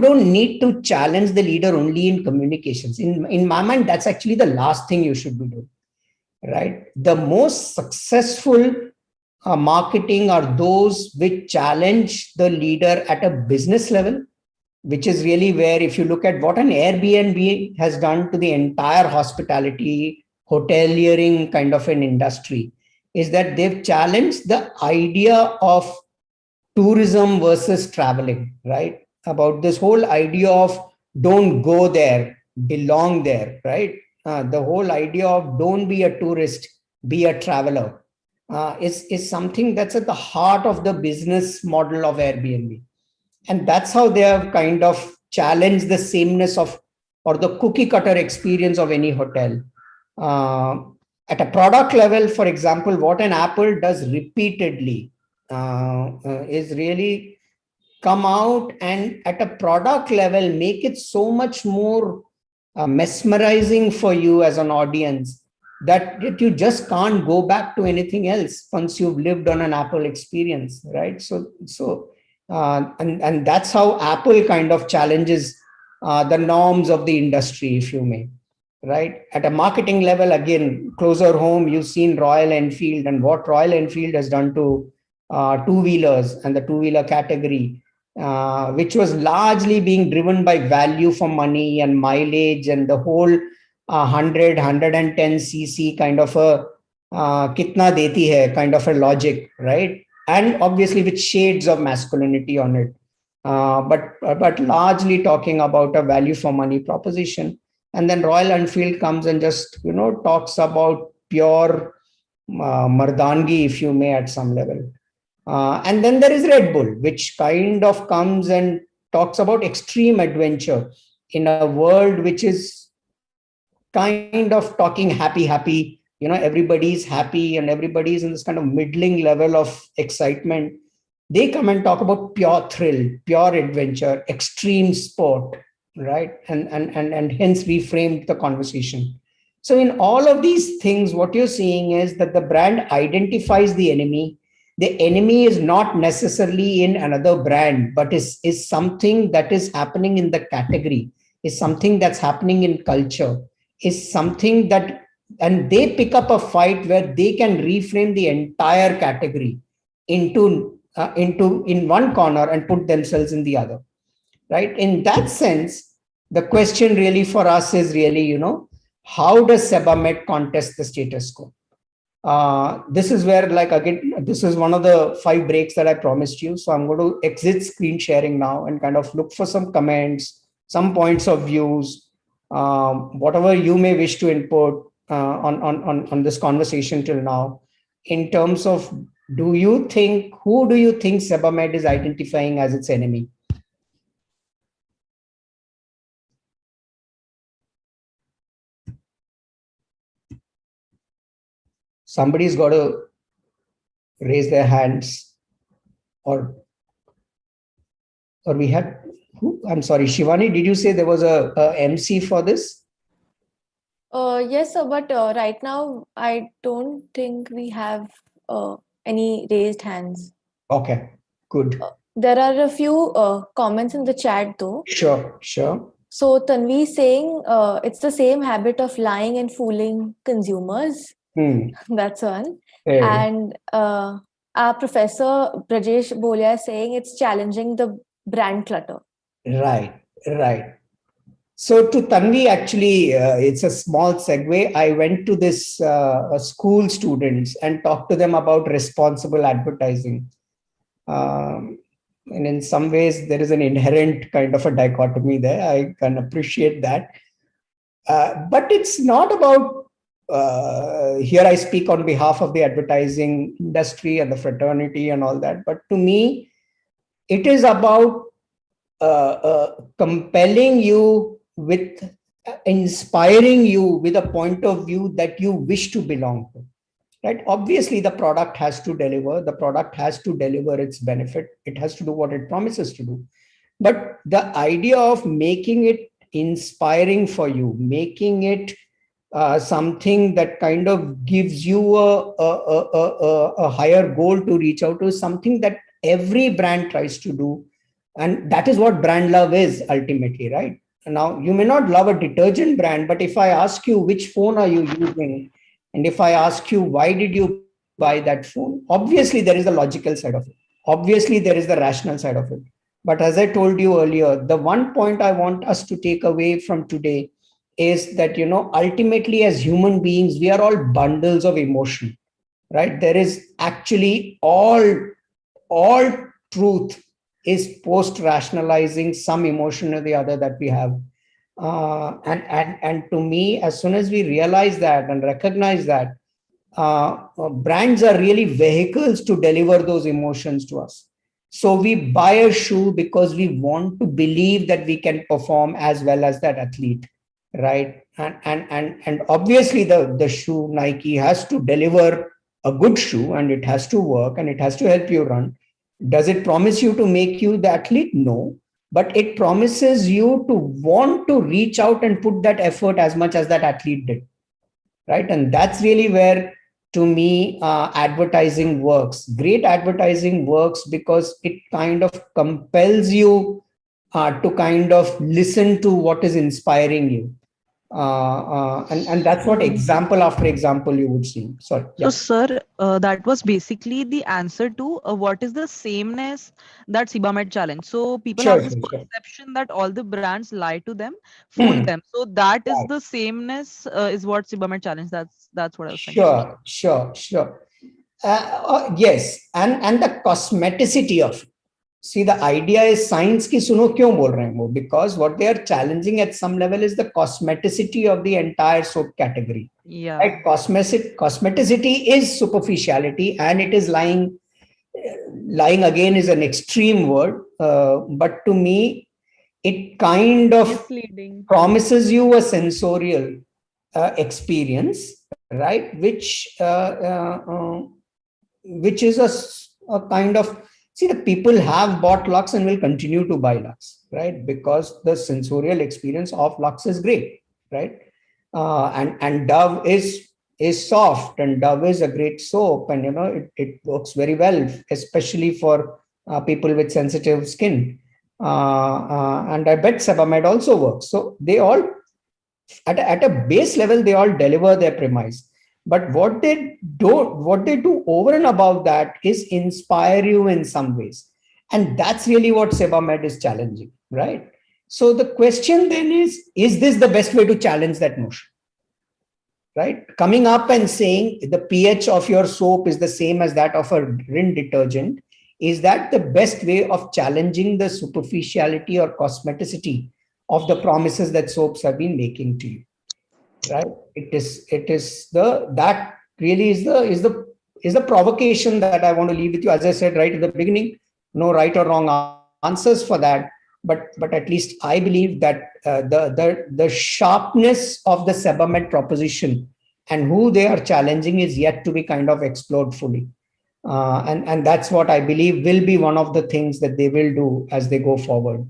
don't need to challenge the leader only in communications. In my mind, that's actually the last thing you should be doing, right? The most successful marketing are those which challenge the leader at a business level, which is really where, if you look at what an Airbnb has done to the entire hospitality, hoteliering kind of an industry, is that they've challenged the idea of tourism versus traveling, right? About this whole idea of don't go there, belong there, right? The whole idea of don't be a tourist, be a traveler is something that's at the heart of the business model of Airbnb. And that's how they have kind of challenged the sameness of, or the cookie cutter experience of any hotel. At a product level, for example, what an Apple does repeatedly is really come out and at a product level, make it so much more mesmerizing for you as an audience that you just can't go back to anything else once you've lived on an Apple experience, right? And that's how Apple kind of challenges the norms of the industry, if you may, right? At a marketing level, again, closer home, you've seen Royal Enfield and what Royal Enfield has done to two-wheelers and the two-wheeler category. which was largely being driven by value for money and mileage and the whole 110 cc kind of a kitna deti hai kind of a logic, right? And obviously with shades of masculinity on it, but largely talking about a value for money proposition. And then Royal Enfield comes and just talks about pure mardangi, if you may, at some level. And then there is Red Bull, which kind of comes and talks about extreme adventure in a world which is kind of talking happy, everybody's happy and everybody's in this kind of middling level of excitement. They come and talk about pure thrill, pure adventure, extreme sport, right? And hence reframed the conversation. So in all of these things, what you're seeing is that the brand identifies the enemy. The enemy is not necessarily in another brand, but is something that is happening in the category, is something that's happening in culture, is something that, and they pick up a fight where they can reframe the entire category into in one corner and put themselves in the other, right? In that sense, the question really for us is really, how does Sebamed contest the status quo? This is where, like, again, this is one of the 5 breaks that I promised you. So I'm going to exit screen sharing now and kind of look for some comments, some points of views, whatever you may wish to input on this conversation till now, in terms of who do you think Sebamed is identifying as its enemy? Somebody's got to raise their hands, or we had, who? I'm sorry, Shivani, did you say there was a MC for this? Yes, sir, but right now I don't think we have any raised hands. Okay, good. There are a few comments in the chat though. Sure. So Tanvi is saying it's the same habit of lying and fooling consumers. That's one. Hey. And our professor Brajesh Bolia is saying it's challenging the brand clutter. Right. So to Tanvi, actually, it's a small segue. I went to this school students and talked to them about responsible advertising. And in some ways, there is an inherent kind of a dichotomy there. I can appreciate that. But it's not about, here I speak on behalf of the advertising industry and the fraternity and all that. But to me, it is about compelling you with, inspiring you with a point of view that you wish to belong to, right? Obviously, the product has to deliver. The product has to deliver its benefit. It has to do what it promises to do. But the idea of making it inspiring for you, making it something that kind of gives you a higher goal to reach out to, is something that every brand tries to do. And that is what brand love is ultimately, right? Now, you may not love a detergent brand, but if I ask you which phone are you using, and if I ask you why did you buy that phone, obviously there is the logical side of it. Obviously there is the rational side of it. But as I told you earlier, the one point I want us to take away from today is that, ultimately as human beings, we are all bundles of emotion, right? There is actually all truth is post-rationalizing some emotion or the other that we have. And to me, as soon as we realize that and recognize that, brands are really vehicles to deliver those emotions to us. So we buy a shoe because we want to believe that we can perform as well as that athlete, right? And obviously the shoe, Nike, has to deliver a good shoe, and it has to work, and it has to help you run. Does it promise you to make you the athlete? No, but it promises you to want to reach out and put that effort as much as that athlete did, right? And that's really where, to me, advertising works. Great advertising works because it kind of compels you to kind of listen to what is inspiring you. And that's what example after example you would see. Sorry. So, sir, that was basically the answer to what is the sameness that Sebamed challenge. So people have this perception that all the brands lie to them, fool them. So that is the sameness is what Sebamed challenge. That's what I was saying. Sure. Yes, and the cosmeticity of it. See, the idea is science ki suno kyun bol rahe hain wo, because what they are challenging at some level is the cosmeticity of the entire soap category. Yeah. Right? Cosmeticity is superficiality, and it is lying again is an extreme word, but to me, it kind of promises you a sensorial experience, right? Which is a kind of, see, the people have bought Lux and will continue to buy Lux, right? Because the sensorial experience of Lux is great, right? And Dove is soft, and Dove is a great soap, and it works very well, especially for people with sensitive skin. And I bet Sebamed also works. So they all, at a base level, they all deliver their premise. But what they do over and above that is inspire you in some ways. And that's really what Sebamed is challenging, right? So the question then is this the best way to challenge that notion? Right? Coming up and saying the pH of your soap is the same as that of a rinse detergent, is that the best way of challenging the superficiality or cosmeticity of the promises that soaps have been making to you? Right? That really is the provocation that I want to leave with you. As I said right at the beginning, no right or wrong answers for that, but at least I believe that the sharpness of the Sebamed proposition and who they are challenging is yet to be kind of explored fully, and that's what I believe will be one of the things that they will do as they go forward.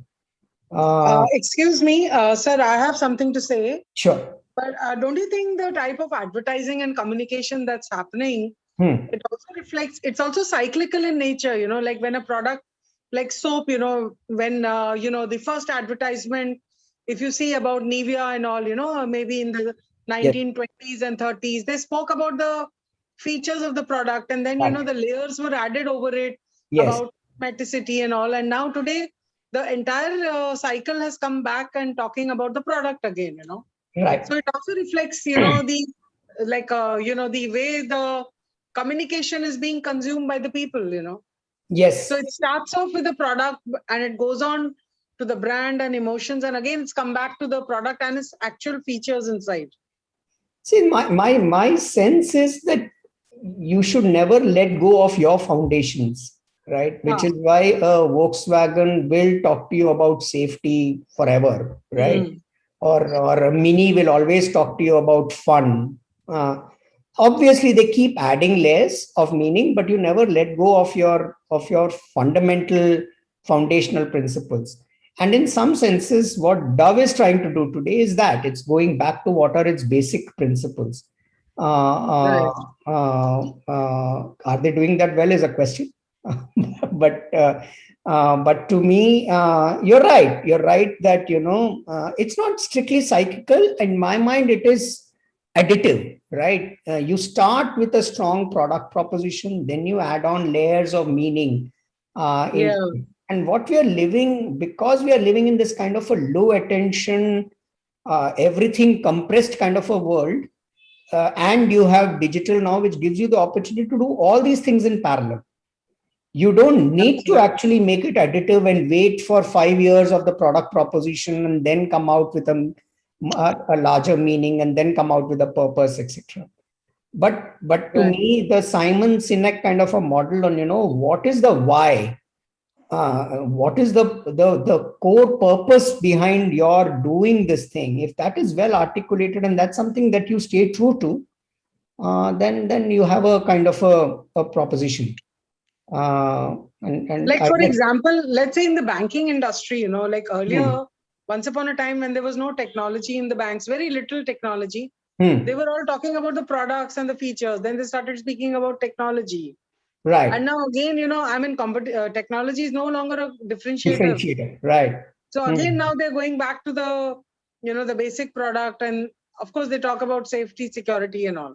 Excuse me, sir, I have something to say. Sure. But don't you think the type of advertising and communication that's happening, it also reflects, it's also cyclical in nature, like when a product like soap, when, the first advertisement, if you see about Nivea and all, maybe in the 1920s and 30s, they spoke about the features of the product, and then, the layers were added over it about cosmeticity and all. And now today, the entire cycle has come back and talking about the product again, Right. So it also reflects, the way the communication is being consumed by the people, Yes. So it starts off with the product and it goes on to the brand and emotions. And again, it's come back to the product and its actual features inside. See, my sense is that you should never let go of your foundations, right? Which is why a Volkswagen will talk to you about safety forever, right? Or a Mini will always talk to you about fun. Obviously, they keep adding layers of meaning, but you never let go of your fundamental foundational principles. And in some senses, what Dove is trying to do today is that it's going back to what are its basic principles. Are they doing that well is a question. But to me, you're right. You're right that, it's not strictly cyclical. In my mind, it is additive, right? You start with a strong product proposition, then you add on layers of meaning. And what we are living, because we are living in this kind of a low attention, everything compressed kind of a world, and you have digital now, which gives you the opportunity to do all these things in parallel. You don't need to actually make it additive and wait for 5 years of the product proposition and then come out with a larger meaning and then come out with a purpose, etc. But to me, the Simon Sinek kind of a model on, what is the why? What is the core purpose behind your doing this thing? If that is well articulated and that's something that you stay true to, then you have a kind of a proposition. And for example, let's say in the banking industry, like earlier, once upon a time when there was no technology in the banks, very little technology, they were all talking about the products and the features. Then they started speaking about technology. Right. And now again, technology is no longer a differentiator. Right. So again, now they're going back to the the basic product. And of course, they talk about safety, security and all.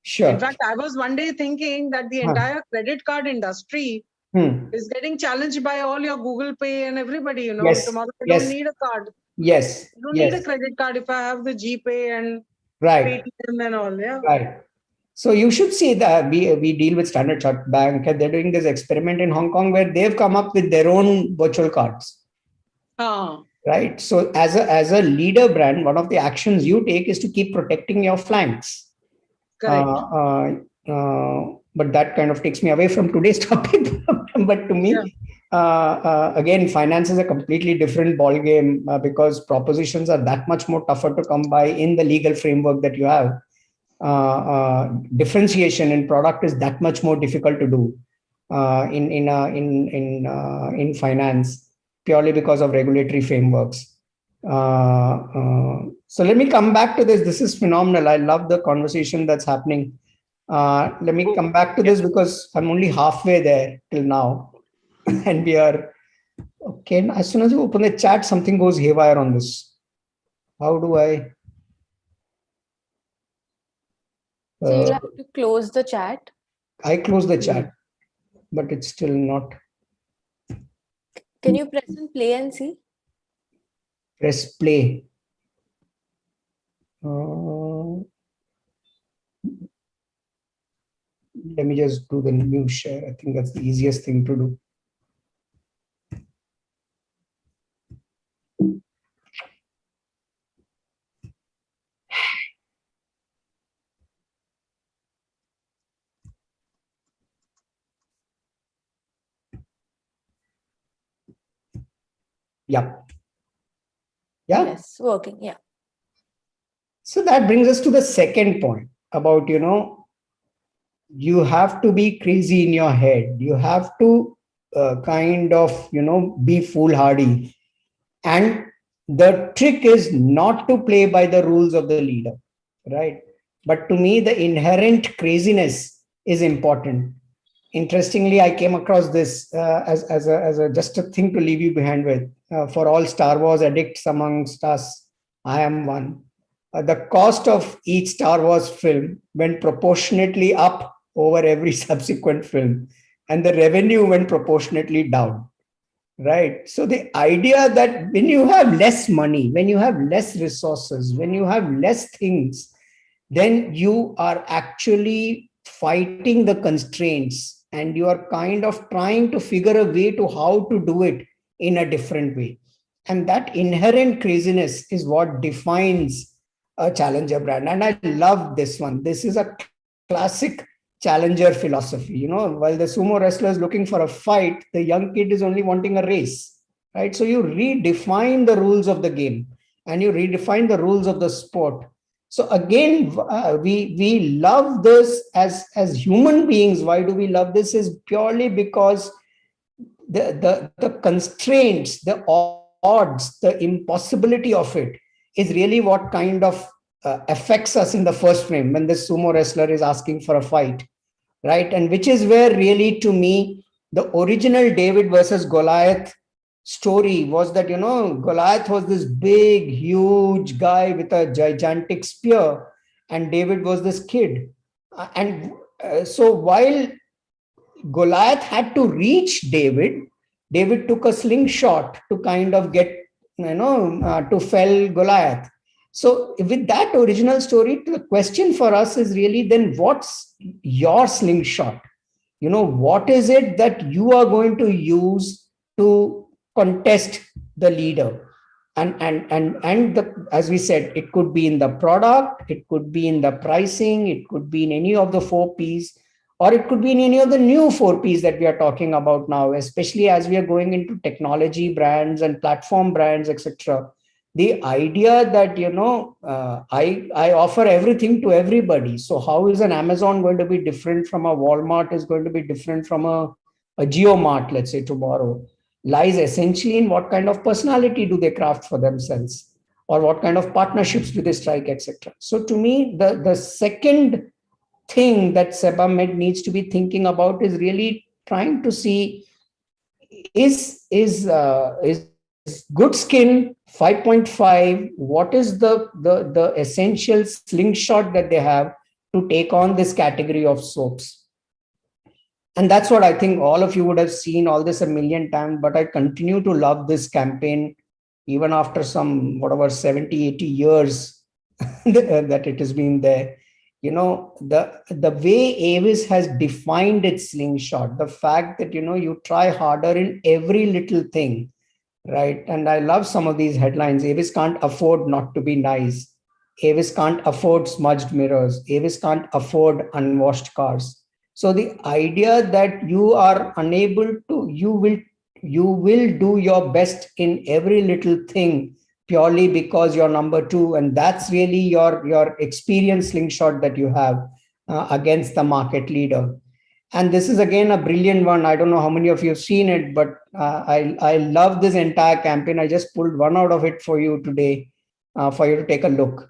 Sure. In fact, I was one day thinking that the entire credit card industry is getting challenged by all your Google Pay and everybody, Yes. Tomorrow I Yes. don't need a card. Yes. I don't Yes. need a credit card if I have the GPay and Right. Paytm and all. Yeah. Right. So you should see that we deal with Standard Chartered Bank, and they're doing this experiment in Hong Kong where they've come up with their own virtual cards. Right. So as a leader brand, one of the actions you take is to keep protecting your flanks. Correct. But that kind of takes me away from today's topic. But to me, again, finance is a completely different ballgame because propositions are that much more tougher to come by in the legal framework that you have. Differentiation in product is that much more difficult to do in finance, purely because of regulatory frameworks. So let me come back to this. This is phenomenal. I love the conversation that's happening. Let me come back to this because I'm only halfway there till now. And we are, okay, as soon as you open the chat, something goes haywire on this. How do I? So you'll have to close the chat. I close the chat, but it's still not. Can you press and play and see? Press play. Let me just do the new share. I think that's the easiest thing to do. Yeah. Yeah. Yes, working. Yeah. So that brings us to the second point about, you have to be crazy in your head. You have to kind of, be foolhardy. And the trick is not to play by the rules of the leader, right? But to me, the inherent craziness is important. Interestingly, I came across this as a just a thing to leave you behind with. For all Star Wars addicts amongst us, I am one. The cost of each Star Wars film went proportionately up over every subsequent film, and the revenue went proportionately down. Right. So the idea that when you have less money, when you have less resources, when you have less things, then you are actually fighting the constraints and you are kind of trying to figure a way to how to do it in a different way. And that inherent craziness is what defines a challenger brand. And I love this one. This is a classic challenger philosophy. While the sumo wrestler is looking for a fight, the young kid is only wanting a race, right? So you redefine the rules of the game and you redefine the rules of the sport. So again, we love this as human beings. Why do we love this? Is purely because the constraints, the odds, the impossibility of it is really what kind of affects us in the first frame when the sumo wrestler is asking for a fight, right? And which is where really, to me, the original David versus Goliath story was that, Goliath was this big, huge guy with a gigantic spear, and David was this kid. So while Goliath had to reach David took a slingshot to kind of get, to fell Goliath. So with that original story, the question for us is really then what's your slingshot? What is it that you are going to use to contest the leader? And as we said, it could be in the product, it could be in the pricing, it could be in any of the 4 Ps, or it could be in any of the new 4 Ps that we are talking about now, especially as we are going into technology brands and platform brands, etc. The idea that, I offer everything to everybody. So how is an Amazon going to be different from a Walmart, is going to be different from a JioMart, let's say tomorrow, lies essentially in what kind of personality do they craft for themselves, or what kind of partnerships do they strike, etc. So to me, the second thing that Sebamed needs to be thinking about is really trying to see is good skin, 5.5. What is the essential slingshot that they have to take on this category of soaps? And that's what I think all of you would have seen all this a million times, but I continue to love this campaign even after some, whatever, 70, 80 years that it has been there. You know, the way Avis has defined its slingshot, the fact that, you know, you try harder in every little thing, right? And I love some of these headlines. Avis can't afford not to be nice. Avis can't afford smudged mirrors. Avis can't afford unwashed cars. So the idea that you are unable to, you will do your best in every little thing purely because you're number two, and that's really your experience slingshot that you have against the market leader. And this is again a brilliant one. I don't know how many of you have seen it, but I love this entire campaign. I just pulled one out of it for you today, for you to take a look.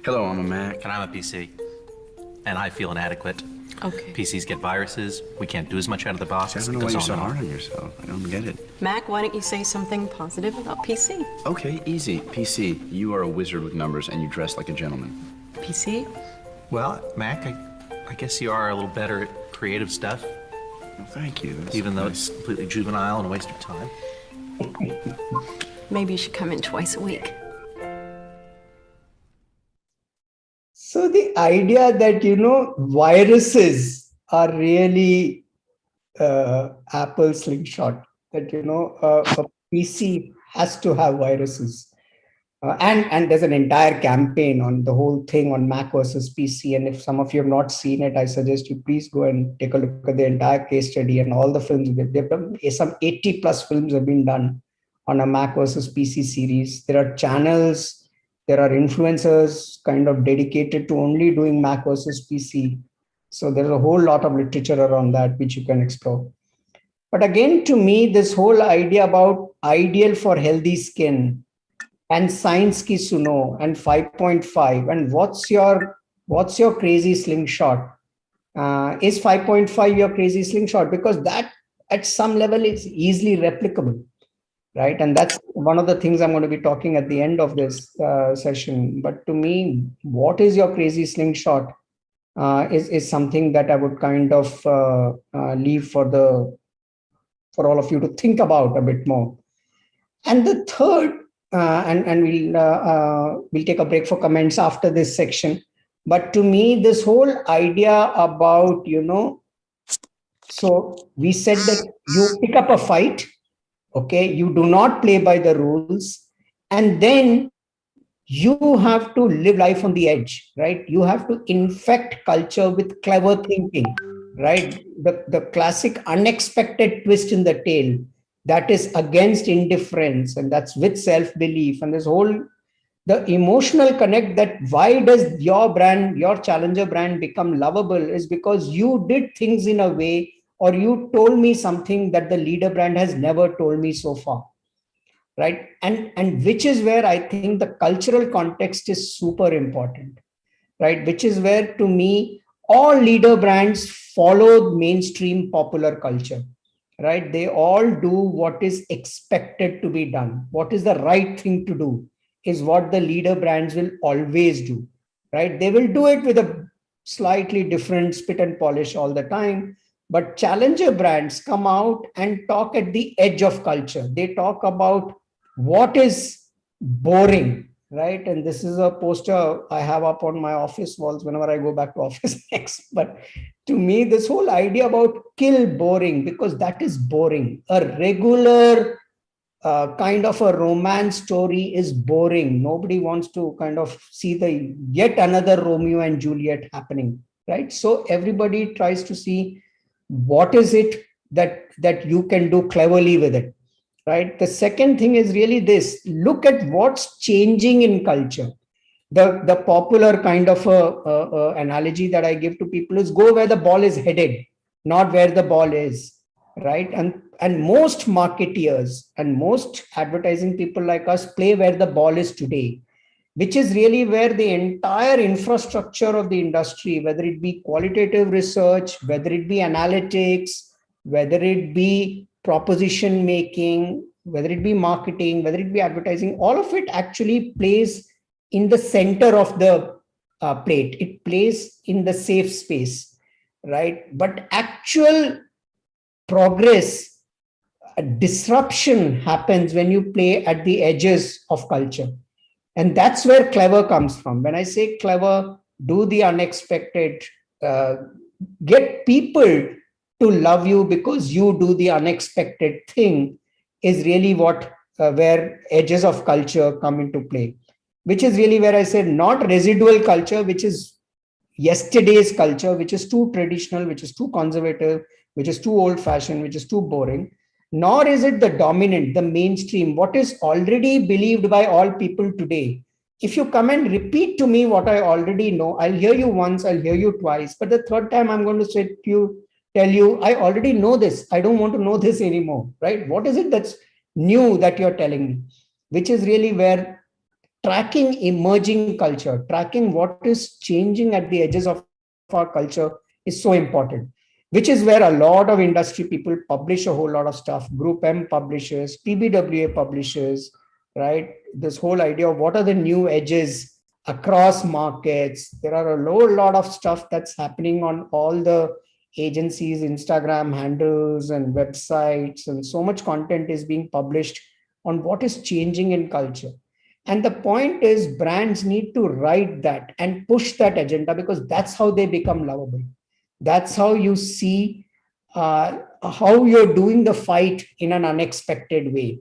Hello, I'm a Mac. And I'm a PC. And I feel inadequate. Okay. PCs get viruses. We can't do as much out of the box. I don't know why you're so hard on yourself. I don't get it. Mac, why don't you say something positive about PC? Okay, easy. PC, you are a wizard with numbers and you dress like a gentleman. PC? Well, Mac, I guess you are a little better at creative stuff. Well, thank you. That's even though nice. it's completely juvenile and a waste of time. Maybe you should come in twice a week. So the idea that, you know, viruses are really Apple slingshot, that, you know, a PC has to have viruses. And there's an entire campaign on the whole thing on Mac versus PC. And if some of you have not seen it, I suggest you please go and take a look at the entire case study and all the films. They've done some 80 plus films have been done on a Mac versus PC series. There are channels, there are influencers kind of dedicated to only doing Mac versus PC. So there's a whole lot of literature around that, which you can explore. But again, to me, this whole idea about ideal for healthy skin and science ki suno and 5.5 and what's your crazy slingshot? Is 5.5 your crazy slingshot? Because that at some level is easily replicable. Right. And that's one of the things I'm going to be talking at the end of this session. But to me, what is your crazy slingshot is something that I would kind of leave for all of you to think about a bit more. And the third, and we'll take a break for comments after this section. But to me, this whole idea about, you know, so we said that you pick up a fight. Okay, you do not play by the rules, and then you have to live life on the edge, right? You have to infect culture with clever thinking, right? The classic unexpected twist in the tail that is against indifference, and that's with self-belief. And this whole, the emotional connect, that why does your brand, your challenger brand become lovable is because you did things in a way, or you told me something that the leader brand has never told me so far, right? And which is where I think the cultural context is super important, right? Which is where, to me, all leader brands follow mainstream popular culture, right? They all do what is expected to be done. What is the right thing to do is what the leader brands will always do, right? They will do it with a slightly different spit and polish all the time. But challenger brands come out and talk at the edge of culture. They talk about what is boring, right? And this is a poster I have up on my office walls whenever I go back to office next. But to me, this whole idea about kill boring, because that is boring. A regular kind of a romance story is boring. Nobody wants to kind of see the yet another Romeo and Juliet happening, right? So everybody tries to see what is it that you can do cleverly with it, right? The second thing is really this: look at what's changing in culture. The popular kind of analogy that I give to people is go where the ball is headed, not where the ball is, right? And most marketeers and most advertising people like us play where the ball is today, which is really where the entire infrastructure of the industry, whether it be qualitative research, whether it be analytics, whether it be proposition making, whether it be marketing, whether it be advertising, all of it actually plays in the center of the plate. It plays in the safe space, right? But actual progress, disruption happens when you play at the edges of culture. And that's where clever comes from. When I say clever, do the unexpected, get people to love you because you do the unexpected thing, is really what where edges of culture come into play, which is really where I said not residual culture, which is yesterday's culture, which is too traditional, which is too conservative, which is too old fashioned, which is too boring, nor is it the dominant, the mainstream, what is already believed by all people today. If you come and repeat to me what I already know, I'll hear you once, I'll hear you twice, but the third time I'm going to say to you, tell you, I already know this. I don't want to know this anymore, right? What is it that's new that you're telling me? Which is really where tracking emerging culture, tracking what is changing at the edges of our culture is so important, which is where a lot of industry people publish a whole lot of stuff. Group M publishes, PBWA publishes, right? This whole idea of what are the new edges across markets. There are a whole lot of stuff that's happening on all the agencies, Instagram handles and websites, and so much content is being published on what is changing in culture. And the point is brands need to write that and push that agenda, because that's how they become lovable. That's how you see how you're doing the fight in an unexpected way.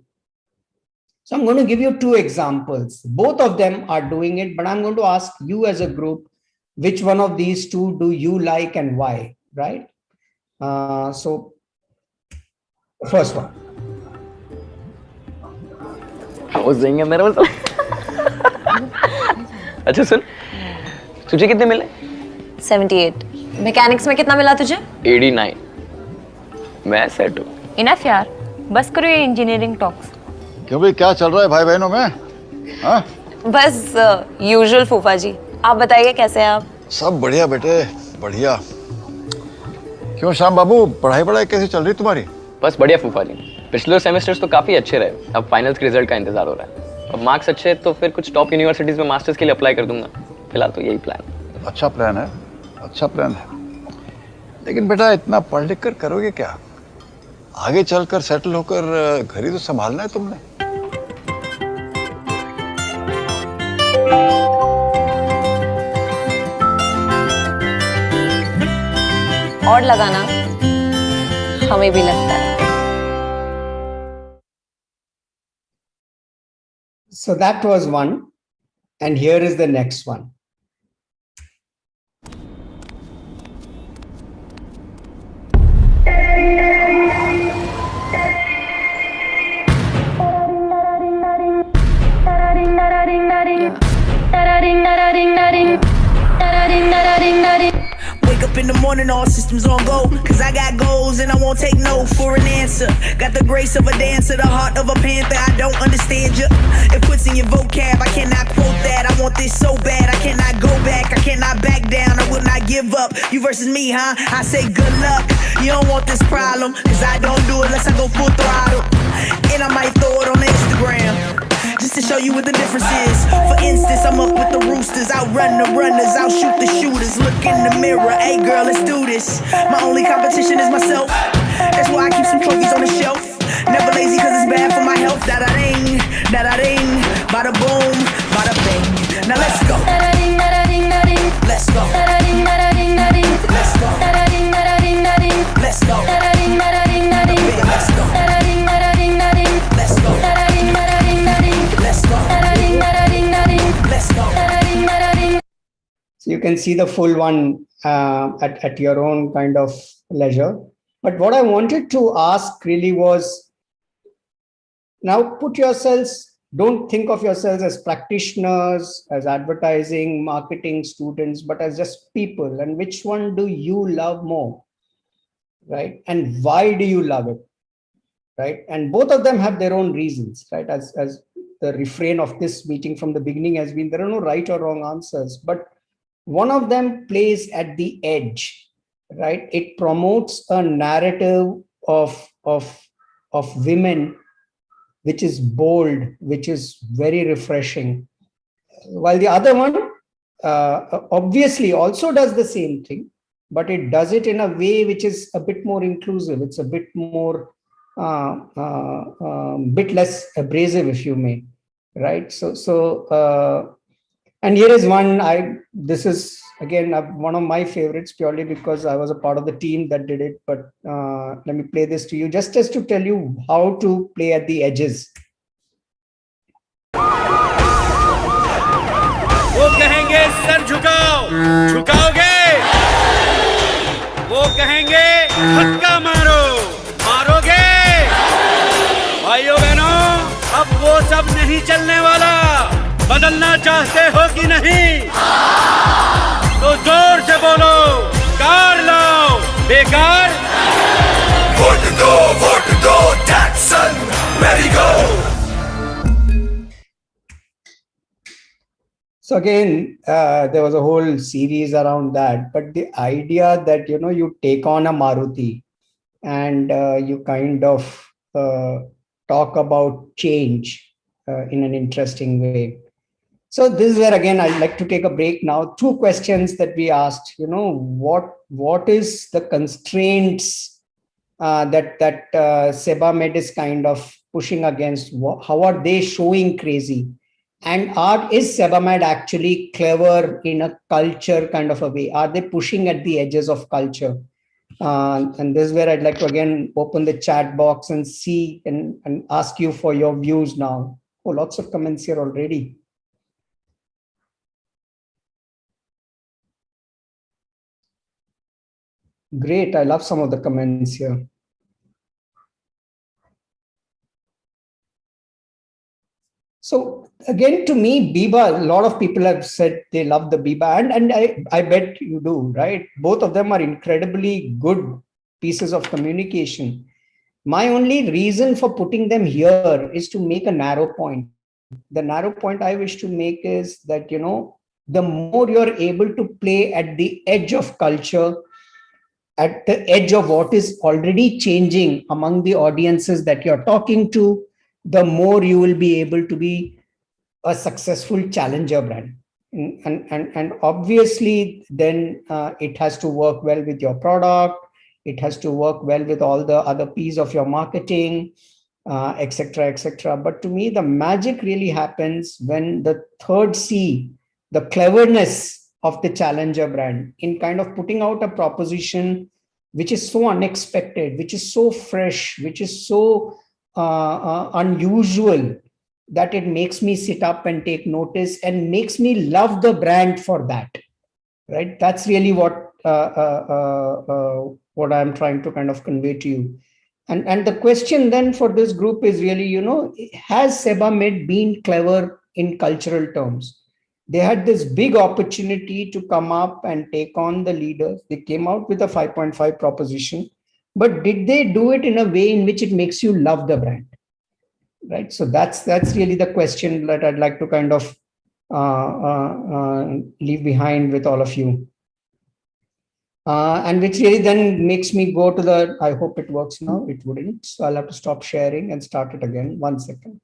So I'm going to give you two examples. Both of them are doing it, but I'm going to ask you as a group, which one of these two do you like and why, right? So the first one. How was doing मेरा बोल तो अच्छा सुन तुझे कितने मिले 78 mechanics में कितना मिला तुझे 89 मैं सेट हूँ इनफ यार बस करो ये इंजीनियरिंग टॉक्स क्यों भाई क्या चल रहा है भाई बहनों में हाँ? बस यूजुअल फूफा जी आप बताइए कैसे हैं आप सब बढ़िया बेटे बढ़िया क्यों श्याम बाबू पढ़ाई कैसी चल रही तुम्हारी बस बढ़िया फूफा जी पिछले सेमेस्टर्स तो काफी अच्छे रहे अब फाइनल्स के रिजल्ट का इंतजार हो रहा है अब मार्क्स अच्छे तो फिर कुछ टॉप यूनिवर्सिटीज में मास्टर्स के लिए अप्लाई कर दूंगा फिलहाल तो यही प्लान अच्छा प्लान है लेकिन बेटा इतना पढ़ लिख कर करोगे क्या आगे चलकर सेटल होकर घर ही तो संभालना है तुमने और लगाना हमें भी लगता है So that was one, and here is the next one. Wake up in the morning, all systems on go. Cause I got goals and I won't take no for an answer. Got the grace of a dancer, the heart of a panther. I don't understand you. It puts in your vocab, I cannot quote that. I want this so bad, I cannot go back. I cannot back down, I will not give up. You versus me, huh? I say good luck. You don't want this problem, cause I don't do it unless I go full throttle. And I might throw it on Instagram, just to show you what the difference is. For instance, I'm up with the roosters, outrun the runners, outshoot the shooters. Look in the mirror, hey girl, let's do this. My only competition is myself. That's why I keep some trophies on the shelf. Never lazy cause it's bad for my health. Da-da-ding, bada boom, bada bing. Now let's go. Let's go. Let's go. Let's go. Let's go. Let's go. Let's go. So you can see the full one at your own kind of leisure. But what I wanted to ask really was, now put yourselves, don't think of yourselves as practitioners, as advertising, marketing students, but as just people. And which one do you love more, right? And why do you love it, right? And both of them have their own reasons, right? As the refrain of this meeting from the beginning has been, there are no right or wrong answers, but one of them plays at the edge, right? It promotes a narrative of women which is bold, which is very refreshing. While the other one obviously also does the same thing, but it does it in a way which is a bit more inclusive. It's a bit more, bit less abrasive, if you may, right? And here is one, this is again one of my favorites, purely because I was a part of the team that did it. But let me play this to you, just as to tell you how to play at the edges. वो कहेंगे sir झुकाओ, झुकाओगे? वो कहेंगे धक्का मारो, मारोगे? भाइयों बहनों, अब वो सब नहीं चलने वाला। बदलना चाहते हो कि नहीं? तो जोर से बोलो, कार लाओ, बेकार। वोट दो, taxon, very go. So again, there was a whole series around that, but the idea that, you know, you take on a Maruti and you kind of talk about change in an interesting way. So this is where, again, I'd like to take a break now. 2 questions that we asked, you know, what is the constraints that Sebamed is kind of pushing against? How are they showing crazy? And is Sebamed actually clever in a culture kind of a way? Are they pushing at the edges of culture? And this is where I'd like to again open the chat box and see and ask you for your views now. Oh, lots of comments here already. Great, I love some of the comments here. So again, to me, Biba, a lot of people have said they love the Biba, and I bet you do, right? Both of them are incredibly good pieces of communication. My only reason for putting them here is to make a narrow point. The narrow point I wish to make is that, you know, the more you're able to play at the edge of culture, at the edge of what is already changing among the audiences that you're talking to, the more you will be able to be a successful challenger brand. And obviously, then it has to work well with your product. It has to work well with all the other pieces of your marketing, etc., etc. But to me, the magic really happens when the third C, the cleverness of the challenger brand, in kind of putting out a proposition which is so unexpected, which is so fresh, which is so unusual, that it makes me sit up and take notice and makes me love the brand for that, right? That's really what I'm trying to kind of convey to you. And the question then for this group is really, you know, has Sebamed been clever in cultural terms? They had this big opportunity to come up and take on the leaders. They came out with a 5.5 proposition, but did they do it in a way in which it makes you love the brand? Right. So that's really the question that I'd like to kind of leave behind with all of you. And which really then makes me go to the, I hope it works now. It wouldn't. So I'll have to stop sharing and start it again. 1 second.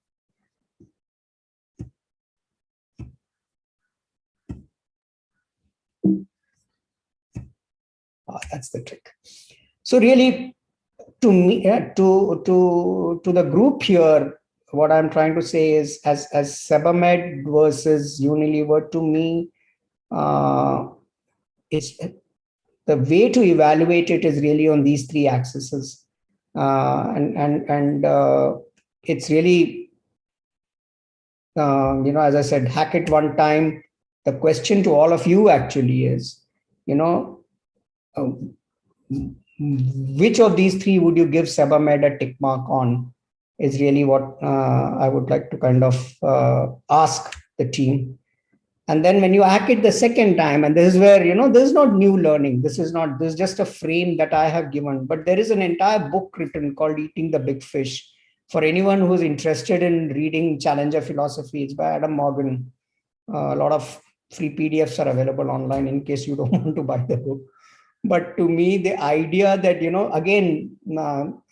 That's the trick. So really, to me, to the group here, what I'm trying to say is, as Sebamed versus Unilever, to me, it's the way to evaluate it is really on these 3 axes, and it's really, you know, as I said, hack it one time. The question to all of you actually is, you know, which of these 3 would you give Sebamed a tick mark on? Is really what I would like to kind of ask the team. And then when you hack it the second time, and this is where, you know, this is not new learning. This is just a frame that I have given, but there is an entire book written called Eating the Big Fish. For anyone who's interested in reading Challenger Philosophy, it's by Adam Morgan. A lot of free PDFs are available online in case you don't want to buy the book. But to me, the idea that, you know, again,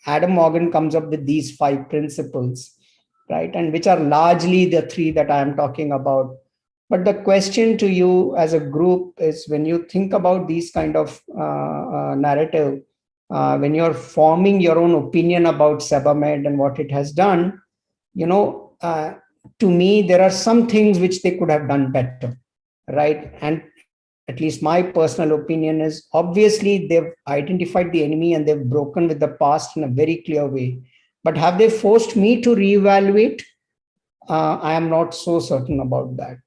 Adam Morgan comes up with these 5 principles. right? And which are largely the three that I am talking about. But the question to you as a group is, when you think about these kind of narrative, when you're forming your own opinion about Sebamed and what it has done, to me, there are some things which they could have done better, right? And at least my personal opinion is, obviously they've identified the enemy and they've broken with the past in a very clear way. But have they forced me to reevaluate? I am not so certain about that,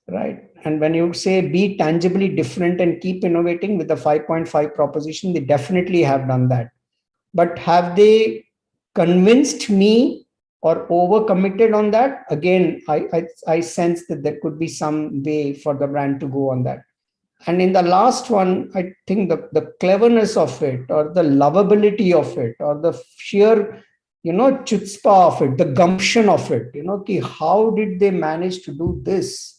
right? And when you say be tangibly different and keep innovating with the 5.5 proposition, they definitely have done that. But have they convinced me or overcommitted on that? Again, I sense that there could be some way for the brand to go on that. And in the last one, I think the cleverness of it, or the lovability of it, or the sheer, chutzpah of it, the gumption of it, how did they manage to do this?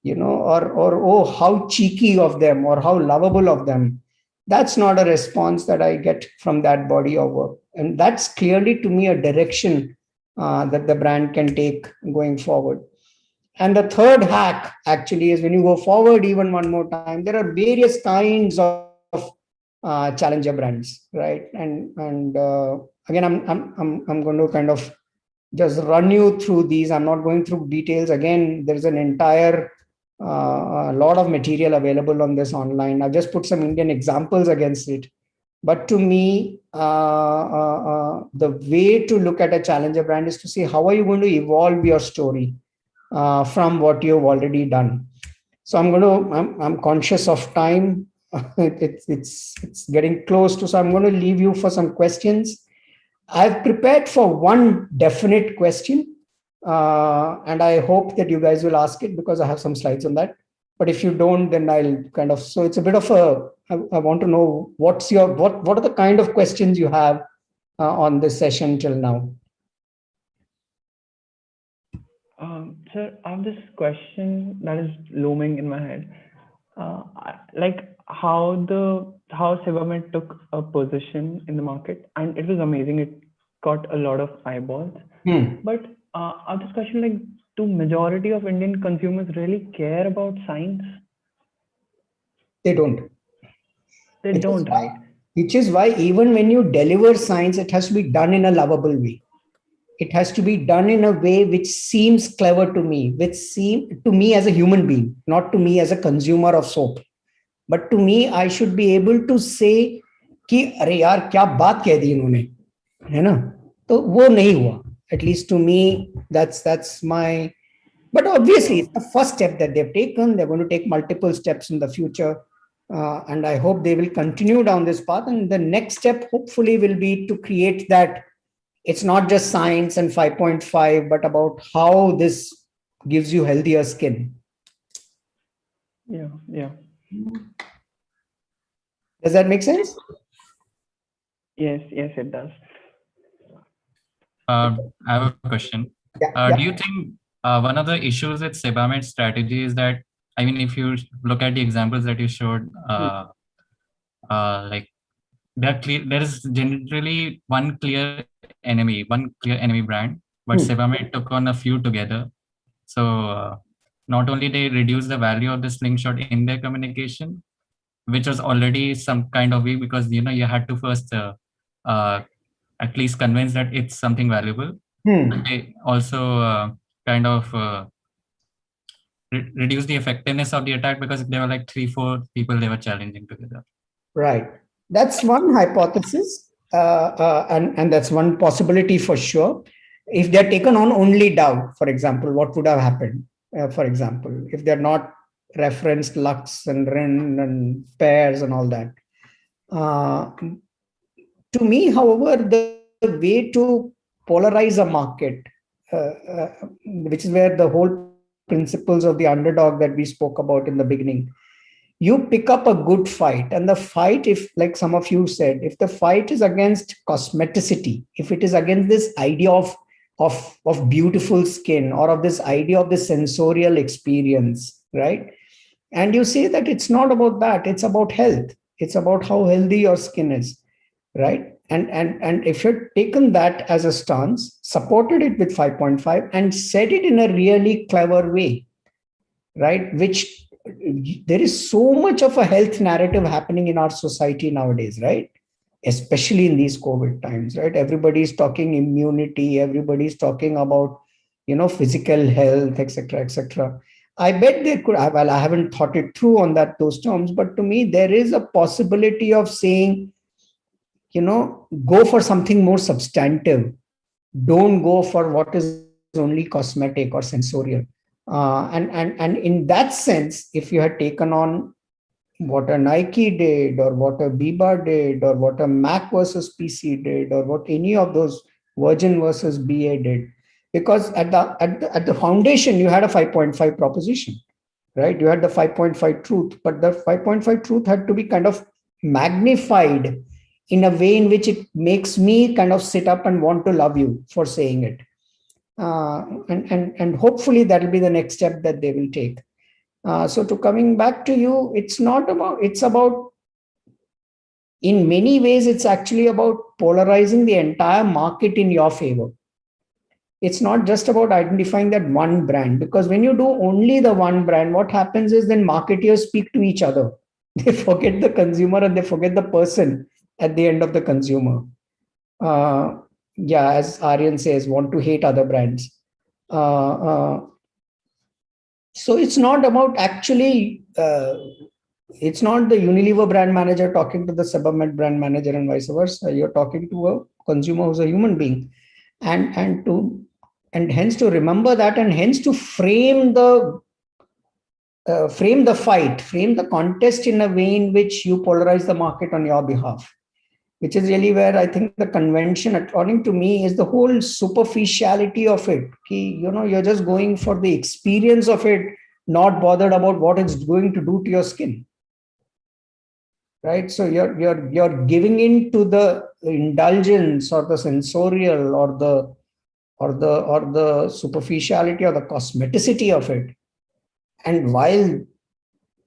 Or oh, how cheeky of them, or how lovable of them. That's not a response that I get from that body of work. And that's clearly, to me, a direction that the brand can take going forward. And the third hack actually is, when you go forward even one more time, there are various kinds of challenger brands, right? And again, I'm going to kind of just run you through these. I'm not going through details. Again, there's an entire a lot of material available on this online. I've just put some Indian examples against it. But to me, the way to look at a challenger brand is to see, how are you going to evolve your story from what you've already done. So I'm conscious of time. It's getting close to, so I'm going to leave you for some questions. I've prepared for one definite question, and I hope that you guys will ask it, because I have some slides on that. But if you don't, then I'll kind of, so it's a bit of I want to know what are the kind of questions you have on this session till now. Sir, I have this question that is looming in my head. Like how Sebamed took a position in the market, and it was amazing. It got a lot of eyeballs. But I have this question, like, do majority of Indian consumers really care about science? They don't. They don't, right? Which is why even when you deliver science, it has to be done in a lovable way. It has to be done in a way which seems clever to me, which seems to me as a human being, not to me as a consumer of soap. But to me, I should be able to say कि अरे यार क्या बात कह दी इन्होंने, है ना? तो वो नहीं हुआ. At least to me, that's my. But obviously, it's the first step that they've taken. They're going to take multiple steps in the future, and I hope they will continue down this path. And the next step, hopefully, will be to create that. It's not just science and 5.5, but about how this gives you healthier skin. Yeah. Does that make sense? Yes, it does. I have a question. Do you think one of the issues with Sebamed's strategy is that, I mean, if you look at the examples that you showed, like there is generally one clear enemy brand, but Sebamed took on a few together. So not only they reduce the value of the slingshot in their communication, which was already some kind of way, because you had to first at least convince that it's something valuable. And they also kind of reduce the effectiveness of the attack, because there were like 3-4 people they were challenging together. Right. That's one hypothesis, and that's one possibility for sure. If they're taken on only Dow, for example, what would have happened? For example, if they're not referenced Lux and Rin and Pears and all that. To me, however, the way to polarize a market, which is where the whole principles of the underdog that we spoke about in the beginning, you pick up a good fight. And the fight, if like some of you said, if the fight is against cosmeticity, if it is against this idea of beautiful skin, or of this idea of the sensorial experience, right? And you say that it's not about that, it's about health. It's about how healthy your skin is, right? And if you'd taken that as a stance, supported it with 5.5 and said it in a really clever way, right? Which there is so much of a health narrative happening in our society nowadays, right? Especially in these COVID times, right? Everybody's talking immunity, everybody's talking about, physical health, etc., etc. I bet they could, well, I haven't thought it through on those terms, but to me, there is a possibility of saying, go for something more substantive. Don't go for what is only cosmetic or sensorial. And in that sense, if you had taken on what a Nike did, or what a Biba did, or what a Mac versus PC did, or what any of those Virgin versus BA did, because at the foundation you had a 5.5 proposition, right? You had the 5.5 truth, but the 5.5 truth had to be kind of magnified in a way in which it makes me kind of sit up and want to love you for saying it. And hopefully that will be the next step that they will take. So to coming back to you, it's about, in many ways, it's actually about polarizing the entire market in your favor. It's not just about identifying that one brand, because when you do only the one brand, what happens is then marketeers speak to each other. They forget the consumer and they forget the person at the end of the consumer. As Aryan says, want to hate other brands. So it's not about actually, it's not the Unilever brand manager talking to the Sebamed brand manager and vice versa. You're talking to a consumer who's a human being. And hence to remember that, and hence to frame the fight, frame the contest in a way in which you polarize the market on your behalf, which is really where I think the convention, according to me, is the whole superficiality of it. You're just going for the experience of it, not bothered about what it's going to do to your skin, right? So you're giving in to the indulgence or the sensorial or the superficiality or the cosmeticity of it. And while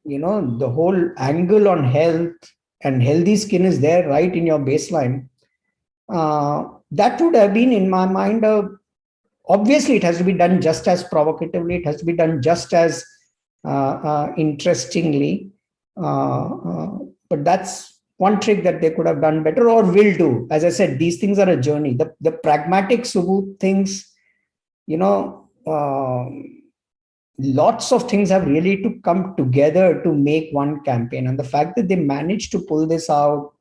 the whole angle on health and healthy skin is there right in your baseline, that would have been, in my mind, obviously it has to be done just as provocatively, it has to be done just as interestingly, but that's one trick that they could have done better or will do. As I said, these things are a journey. The pragmatic Subodh things, lots of things have really to come together to make one campaign. And the fact that they managed to pull this out,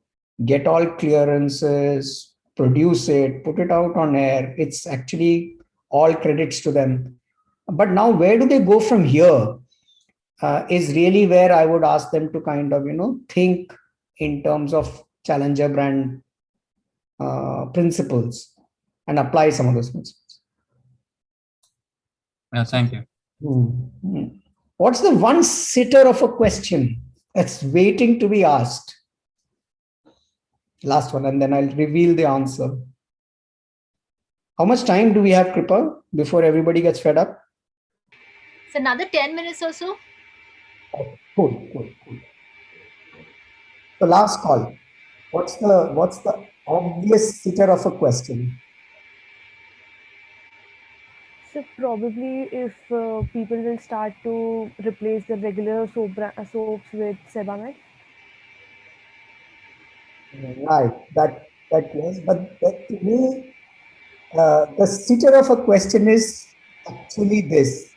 get all clearances, produce it, put it out on air, it's actually all credits to them. But now where do they go from here is really where I would ask them to kind of, think in terms of challenger brand principles and apply some of those principles. Yeah, thank you. What's the one sitter of a question that's waiting to be asked? Last one, and then I'll reveal the answer. How much time do we have, Kripa, before everybody gets fed up? It's another 10 minutes or so. Cool. The last call. What's the obvious sitter of a question? So probably if people will start to replace the regular soaps with Sebamed. Right, that yes, but to me, the sitter of a question is actually this.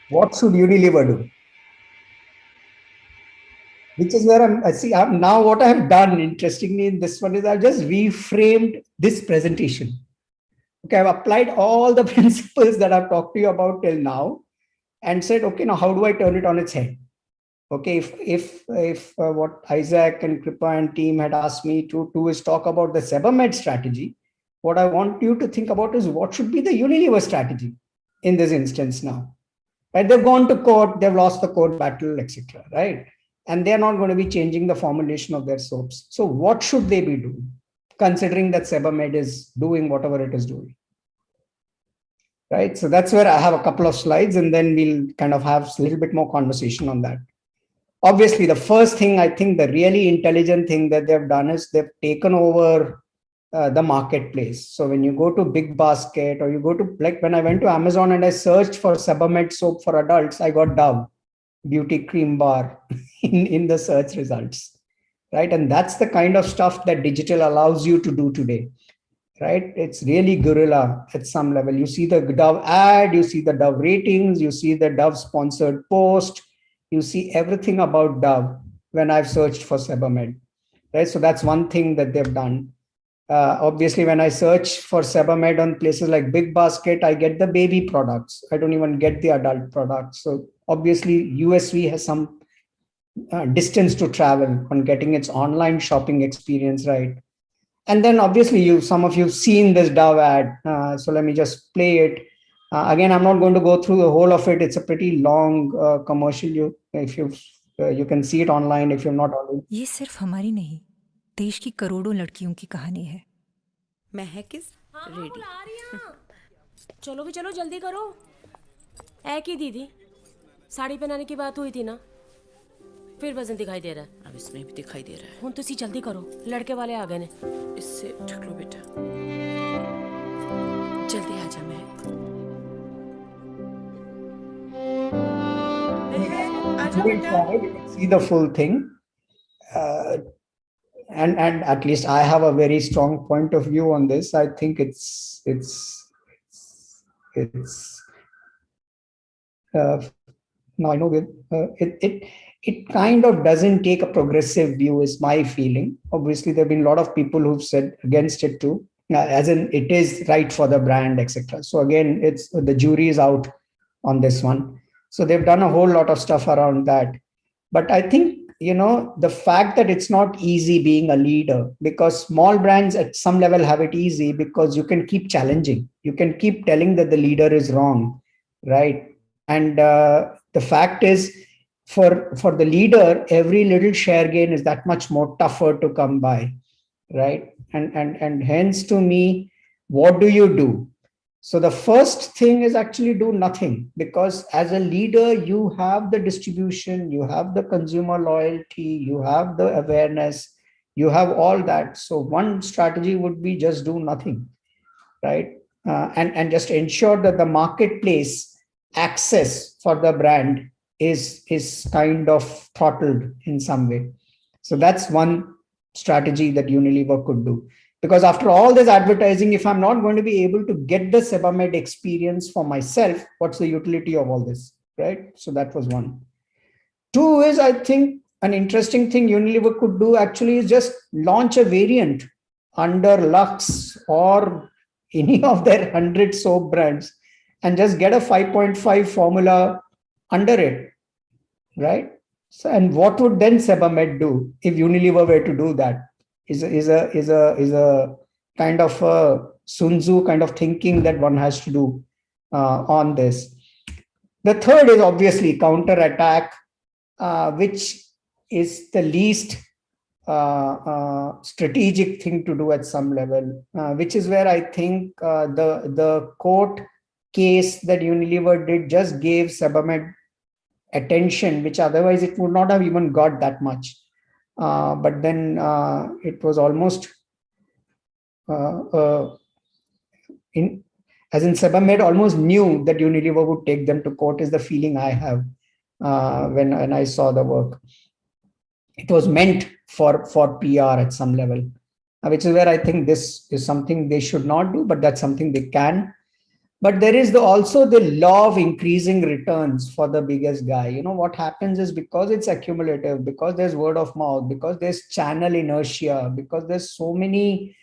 What should Unilever do? Which is where now what I have done, interestingly, in this one is I've just reframed this presentation. Okay, I've applied all the principles that I've talked to you about till now and said, okay, now how do I turn it on its head? Okay, if what Isaac and Kripa and team had asked me to do is talk about the Sebamed strategy, what I want you to think about is what should be the Unilever strategy in this instance now. Right? They've gone to court, they've lost the court battle, etc. Right? And they're not going to be changing the formulation of their soaps. So what should they be doing, considering that Sebamed is doing whatever it is doing? right? So that's where I have a couple of slides, and then we'll kind of have a little bit more conversation on that. Obviously, the first thing, I think the really intelligent thing that they've done is they've taken over the marketplace. So when you go to Big Basket, or you go to, like when I went to Amazon and I searched for Sebamed soap for adults, I got Dove beauty cream bar in the search results, right? And that's the kind of stuff that digital allows you to do today, right? It's really guerrilla at some level. You see the Dove ad, you see the Dove ratings, you see the Dove sponsored post, you see everything about Dove when I've searched for Sebamed, right? So that's one thing that they've done. Obviously, when I search for Sebamed on places like Big Basket, I get the baby products. I don't even get the adult products. So obviously, USV has some distance to travel on getting its online shopping experience right. And then obviously, some of you have seen this Dove ad. So let me just play it. Again, I'm not going to go through the whole of it. It's a pretty long commercial. You can see it online if you're not already. ये सिर्फ हमारी नहीं, देश की करोड़ों लड़कियों की कहानी है। मैं है किस रेडी? चलो भी चलो, जल्दी करो। ऐ की दीदी, साड़ी पहनाने की बात हुई थी ना, फिर वजन दिखाई दे रहा है। अब इसमें भी दिखाई दे रहा है। हुन तुसी जल्दी करो, लड़के वाले आ गए ने। इससे ठक लो बेटा, जल्दी आ जा। Moving forward, you can see the full thing. And at least I have a very strong point of view on this. I think no, I know it kind of doesn't take a progressive view, is my feeling. Obviously, there have been a lot of people who've said against it too, as in it is right for the brand, etc. So again, it's the jury is out on this one. So they've done a whole lot of stuff around that. But I think, the fact that it's not easy being a leader, because small brands at some level have it easy because you can keep challenging. You can keep telling that the leader is wrong, right? And the fact is, for the leader, every little share gain is that much more tougher to come by, right? And hence, to me, what do you do? So the first thing is actually do nothing, because as a leader, you have the distribution, you have the consumer loyalty, you have the awareness, you have all that. So one strategy would be just do nothing, right? And just ensure that the marketplace access for the brand is kind of throttled in some way. So that's one strategy that Unilever could do. Because after all this advertising, if I'm not going to be able to get the Sebamed experience for myself, what's the utility of all this, right? So that was one. Two is, I think, an interesting thing Unilever could do actually is just launch a variant under Lux or any of their 100 soap brands and just get a 5.5 formula under it, right? So, and what would then Sebamed do if Unilever were to do that? Is a kind of a Sun Tzu kind of thinking that one has to do on this. The third is obviously counterattack, which is the least strategic thing to do at some level, which is where I think the court case that Unilever did just gave Sebamed attention, which otherwise it would not have even got that much. But then it was almost as in Sebamed almost knew that Unilever would take them to court, is the feeling I have when I saw the work. It was meant for PR at some level, which is where I think this is something they should not do, but that's something they can. But there is also the law of increasing returns for the biggest guy. What happens is, because it's accumulative, because there's word of mouth, because there's channel inertia, because there's so many,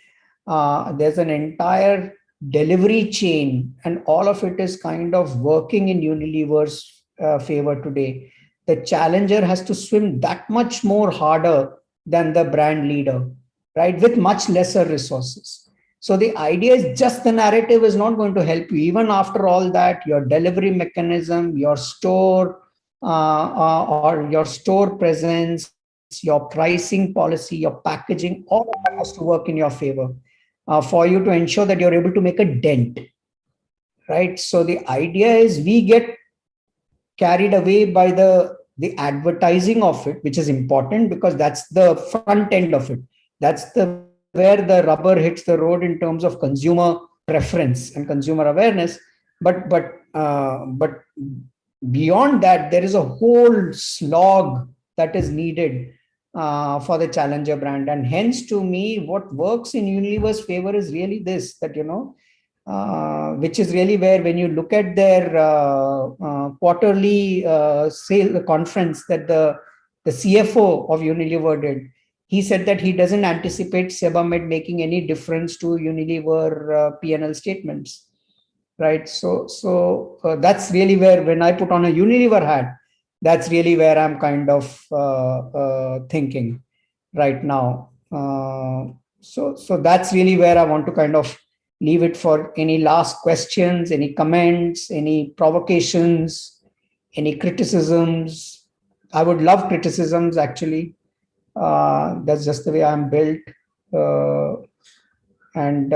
there's an entire delivery chain, and all of it is kind of working in Unilever's favor today. The challenger has to swim that much more harder than the brand leader, right? With much lesser resources. So the idea is just the narrative is not going to help you. Even after all that, your delivery mechanism, your store or your store presence, your pricing policy, your packaging, all of that has to work in your favor for you to ensure that you're able to make a dent, right? So the idea is we get carried away by the advertising of it, which is important because that's the front end of it. That's where the rubber hits the road in terms of consumer preference and consumer awareness. But beyond that, there is a whole slog that is needed for the challenger brand. And hence, to me, what works in Unilever's favor is really this, that, which is really where, when you look at their quarterly sale conference that the CFO of Unilever did, he said that he doesn't anticipate Sebamed making any difference to Unilever P&L statements. Right. So that's really where, when I put on a Unilever hat, that's really where I'm kind of thinking right now. So that's really where I want to kind of leave it for any last questions, any comments, any provocations, any criticisms. I would love criticisms, actually. That's just the way I'm built. And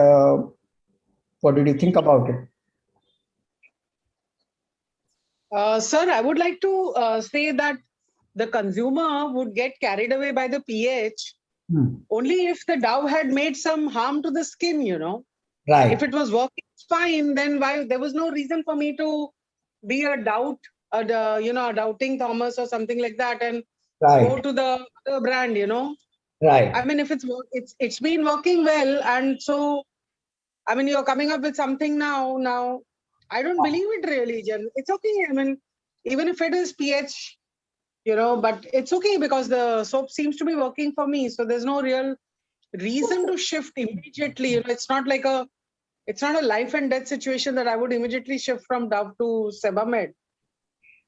what did you think about it? Sir, I would like to say that the consumer would get carried away by the pH only if the Dove had made some harm to the skin, Right. If it was working fine, then why there was no reason for me to be a doubting Thomas or something like that and go to the other brand, Right. I mean, if it's been working well, and so, I mean, you're coming up with something now. I don't believe it really, Jen. It's okay. I mean, even if it is pH, but it's okay because the soap seems to be working for me. So there's no real reason to shift immediately. It's not a life and death situation that I would immediately shift from Dove to Sebamed.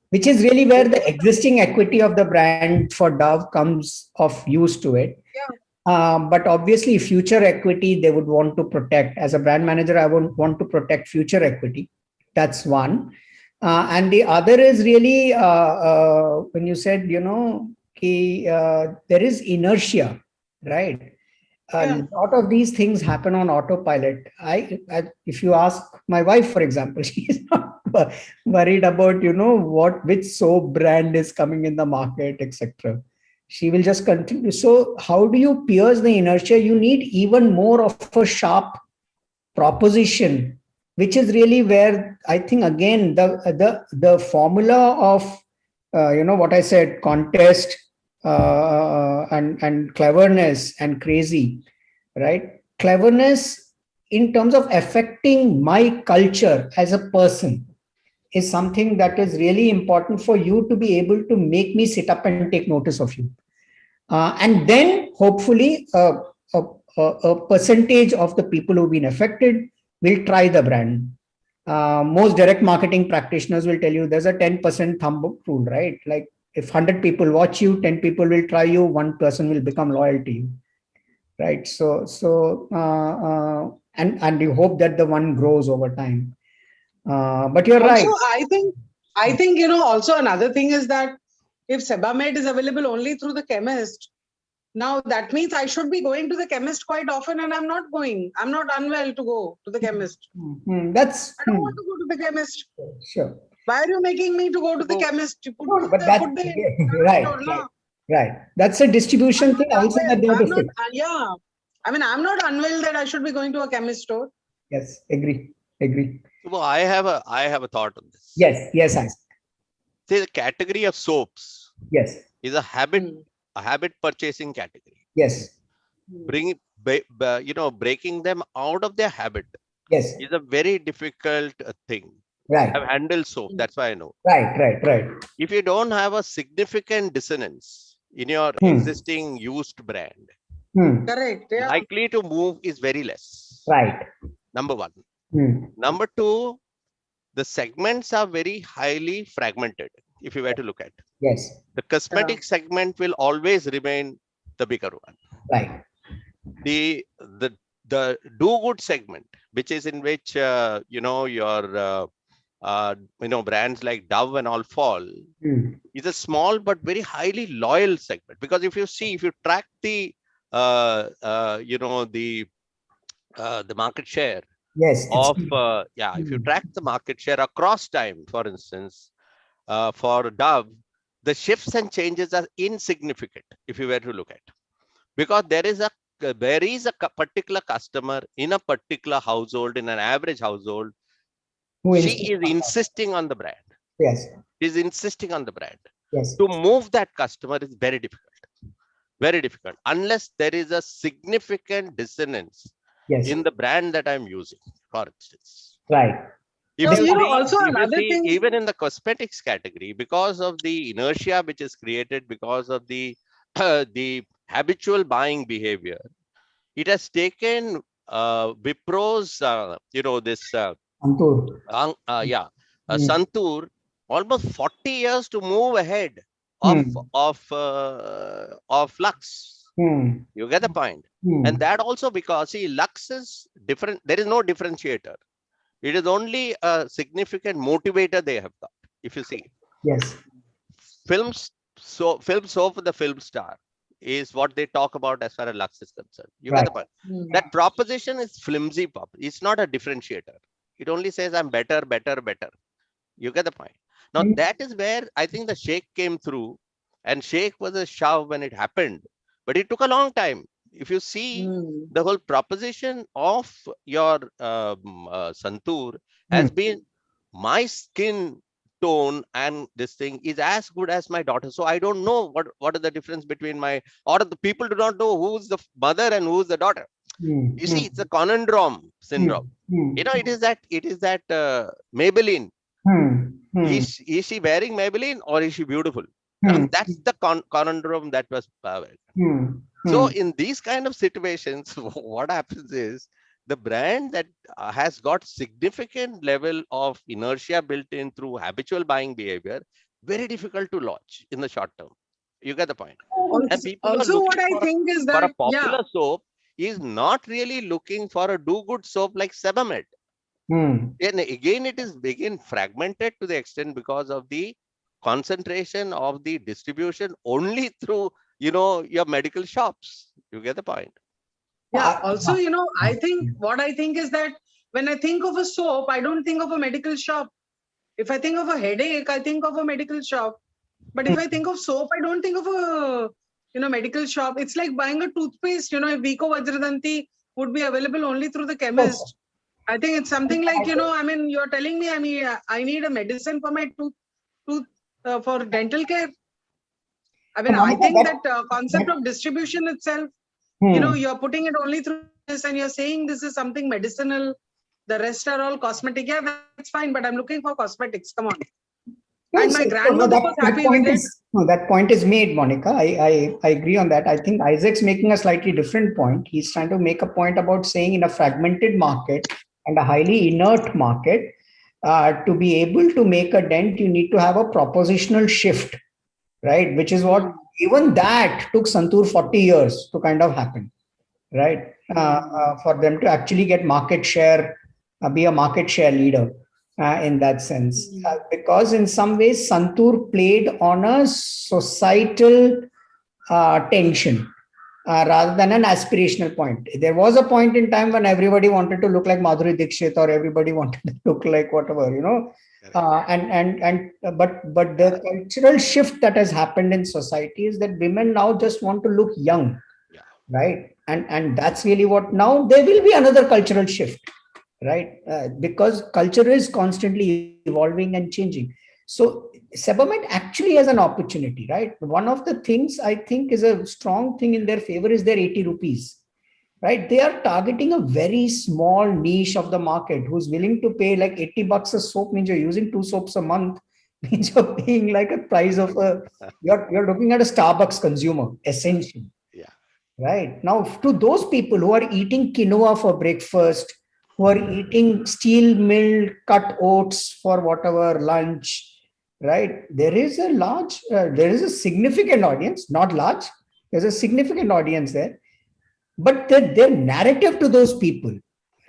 Which is really where the existing equity of the brand for Dove comes of use to it. Yeah. But obviously, future equity they would want to protect. As a brand manager, I would want to protect future equity. That's one. And the other is really when you said, there is inertia, right? A lot of these things happen on autopilot. If you ask my wife, for example, she's not worried about, which soap brand is coming in the market, etc. She will just continue. So how do you pierce the inertia? You need even more of a sharp proposition, which is really where I think, again, the formula of, what I said, contest and cleverness and crazy, right? Cleverness in terms of affecting my culture as a person is something that is really important for you to be able to make me sit up and take notice of you. And then hopefully a percentage of the people who've been affected will try the brand. Most direct marketing practitioners will tell you there's a 10% thumb rule, right? Like if 100 people watch you, 10 people will try you, 1 person will become loyal to you, right? And you hope that the one grows over time. But you're right. I think, also another thing is that if Sebamed is available only through the chemist, now that means I should be going to the chemist quite often, and I'm not going. I'm not unwell to go to the chemist. I don't want to go to the chemist. Sure. Why are you making me to go to the chemist? Right. That's a distribution thing also that they have to fix. Yeah. I mean, I'm not unwell that I should be going to a chemist store. Yes, agree. Well, I have a thought on this. Yes, Isaac. See, the category of soaps is a habit purchasing category. Yes. Breaking them out of their habit is a very difficult thing. Right. I've handled soap, that's why I know. Right. If you don't have a significant dissonance in your existing used brand, correct, yeah, likely to move is very less. Right. Number one. Number two, the segments are very highly fragmented. If you were to look at, the cosmetic segment will always remain the bigger one. Right. The do-good segment, which is in which your brands like Dove and all fall, is a small but very highly loyal segment. Because if you track the market share Yes. of, if you track the market share across time, for instance, for Dove, the shifts and changes are insignificant if you were to look at, because there is a particular customer in a particular household, in an average household, she is insisting on the brand. Yes. She's insisting on the brand. Yes. To move that customer is very difficult, unless there is a significant dissonance in the brand that I'm using, for instance. Right. If you also see, another thing, even in the cosmetics category, because of the inertia which is created because of the habitual buying behavior, it has taken Wipro's, this Santur. Santur almost 40 years to move ahead of Lux. You get the point? And that also because, see, Lux is different. There is no differentiator. It is only a significant motivator they have got. If you see, yes, film soap for the film star is what they talk about as far as Lux is concerned. You get the point? That proposition is flimsy pop. It's not a differentiator. It only says I'm better. You get the point? Now that is where I think the shake came through, and shake was a shove when it happened, but it took a long time. If you see the whole proposition of your Santur has been, my skin tone and this thing is as good as my daughter. So I don't know what is the difference between or the people do not know who's the mother and who's the daughter. You see, it's a conundrum syndrome. It is that Maybelline. Is she wearing Maybelline or is she beautiful? That's the conundrum that was So in these kind of situations, what happens is the brand that has got significant level of inertia built in through habitual buying behavior, very difficult to launch in the short term. You get the point? And people also what I think is that for a popular soap is not really looking for a do-good soap like Sebamed. And again, it is fragmented to the extent because of the concentration of the distribution only through, your medical shops. You get the point? Yeah. Also, I think is that when I think of a soap, I don't think of a medical shop. If I think of a headache, I think of a medical shop. But if I think of soap, I don't think of a, medical shop. It's like buying a toothpaste. If Vico Vajradanti would be available only through the chemist. I think it's something like, you're telling me, I need a medicine for my tooth for dental care. I think that concept of distribution itself, you're putting it only through this and you're saying this is something medicinal. The rest are all cosmetic. Yeah, that's fine. But I'm looking for cosmetics. Come on. And my grandmother was happy with it. That point is made, Monica. I agree on that. I think Isaac's making a slightly different point. He's trying to make a point about saying in a fragmented market and a highly inert market, to be able to make a dent, you need to have a propositional shift, right? Which is what, even that took Santur 40 years to kind of happen, right? For them to actually get market share, be a market share leader in that sense. Because in some ways, Santur played on a societal tension. Rather than an aspirational point. There was a point in time when everybody wanted to look like Madhuri Dixit or everybody wanted to look like whatever, but the cultural shift that has happened in society is that women now just want to look young, right? And that's really what now there will be another cultural shift, right? Because culture is constantly evolving and changing. So Sebamed actually has an opportunity, right? One of the things I think is a strong thing in their favor is their 80 rupees, right? They are targeting a very small niche of the market who's willing to pay like 80 bucks a soap, means you're using 2 soaps a month, means you're paying like a price of you're looking at a Starbucks consumer, essentially. Yeah. Right. Now, to those people who are eating quinoa for breakfast, who are eating steel mill cut oats for whatever lunch, right? There is a significant audience, not large. There's a significant audience there, but their narrative to those people,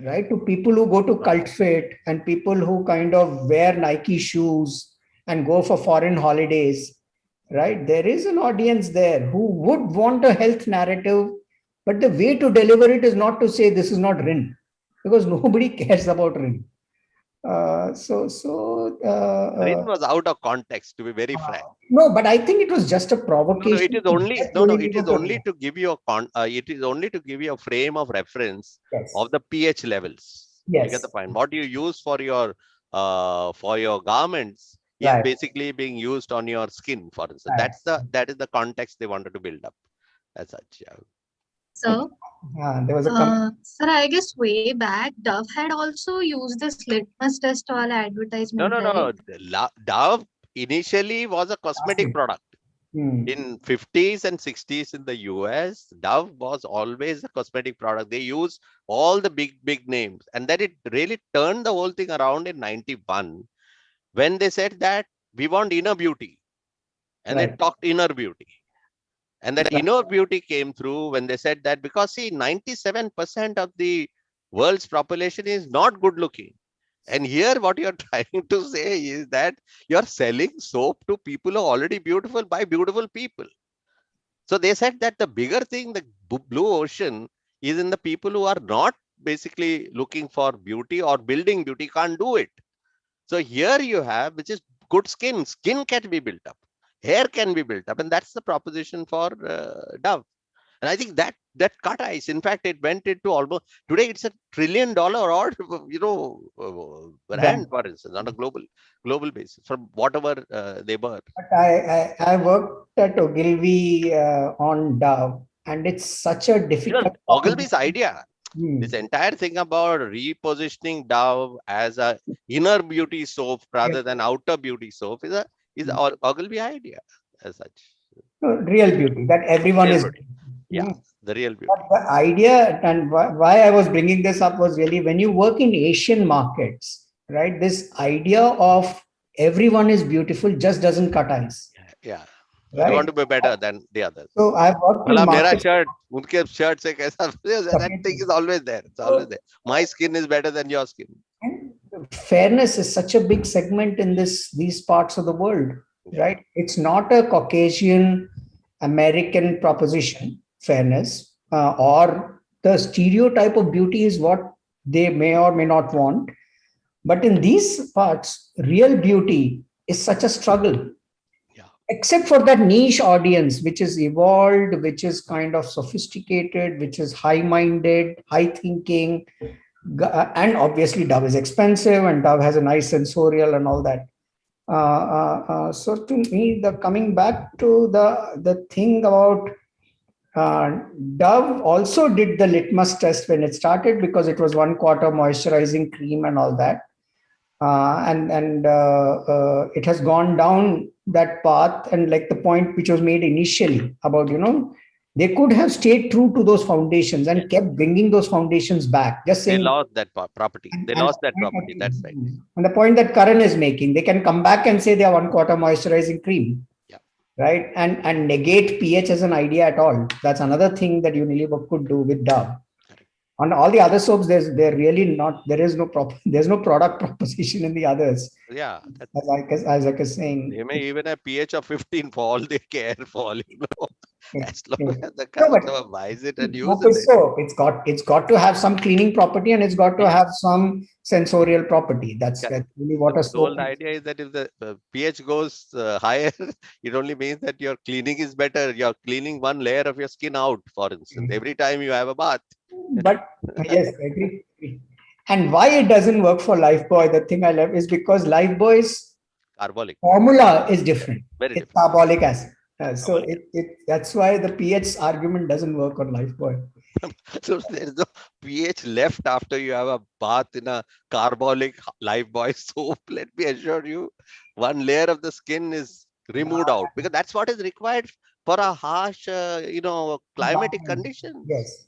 right? To people who go to Cult Fit and people who kind of wear Nike shoes and go for foreign holidays, right? There is an audience there who would want a health narrative, but the way to deliver it is not to say this is not Rin, because nobody cares about Rin. Rin was out of context, to be very frank. No, but I think it was just a provocation. No, it is only It is only to give you a frame of reference of the pH levels. Yes. You get the point. What you use for your garments is basically being used on your skin, for instance. That is the context they wanted to build up as such. Yeah. So, there was a sir, I guess way back, Dove had also used this litmus test all advertisement. No. Dove initially was a cosmetic product. In 50s and 60s in the US, Dove was always a cosmetic product. They used all the big names. And then it really turned the whole thing around in 91 when they said that we want inner beauty. And they talked inner beauty. And that inner beauty came through when they said that, because see, 97% of the world's population is not good looking. And here what you're trying to say is that you're selling soap to people who are already beautiful by beautiful people. So they said that the bigger thing, the blue ocean, is in the people who are not basically looking for beauty or building beauty, can't do it. So here you have, which is good skin. Skin can be built up. Hair can be built up. And that's the proposition for Dove. And I think that cut ice, in fact, it went into almost, today it's $1 trillion brand, for instance, on a global basis, from whatever they were. But I worked at Ogilvy on Dove, and it's such a difficult. Ogilvy's idea, this entire thing about repositioning Dove as a inner beauty soap rather than outer beauty soap is an Ogilvy idea as such. Real beauty that everyone is. Yeah, the real beauty. But the idea, and why I was bringing this up, was really when you work in Asian markets, right? This idea of everyone is beautiful just doesn't cut ice. Yeah. Right? You want to be better than the others. So I've worked in markets. That thing is always there. It's always there. My skin is better than your skin. Fairness is such a big segment in these parts of the world, right? It's not a Caucasian American proposition, fairness, or the stereotype of beauty is what they may or may not want. But in these parts, real beauty is such a struggle. Except for that niche audience, which is evolved, which is kind of sophisticated, which is high-minded, high-thinking, and obviously Dove is expensive, and Dove has a nice sensorial and all that. So to me, coming back to the thing about Dove also did the litmus test when it started, because it was 1/4 moisturizing cream and all that. It has gone down that path, and like the point which was made initially about, they could have stayed true to those foundations and kept bringing those foundations back. Just saying, they lost that property. That's right. And the point that Karan is making, they can come back and say they are 1/4 moisturizing cream, right? And negate pH as an idea at all. That's another thing that Unilever could do with Dove. On all the other soaps, there's no product proposition in the others. Yeah. As I was saying. They may even have pH of 15 for all they care for, as long as the customer buys it and uses it. So it's got to have some cleaning property, and it's got to have some sensorial property. That's really what a soap. The whole idea is that if the pH goes higher, it only means that your cleaning is better. You're cleaning one layer of your skin out, for instance, every time you have a bath. But yes, I agree. And why it doesn't work for Lifebuoy, the thing I love, is because Lifebuoy's carbolic formula is different. It's carbolic acid. So that's why the pH argument doesn't work on Lifebuoy. So there's no pH left after you have a bath in a carbolic Lifebuoy soap. Let me assure you, one layer of the skin is removed out, because that's what is required for a harsh, climatic condition.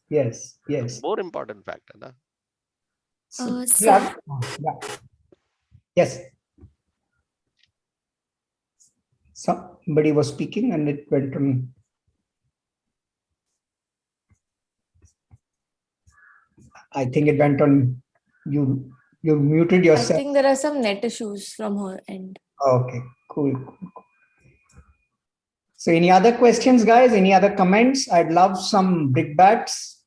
Yes. More important factor. Na? Yes. Somebody was speaking and it went on. I think it went on. You muted yourself. I think there are some net issues from her end. Okay, cool. So any other questions, guys? Any other comments? I'd love some brickbats.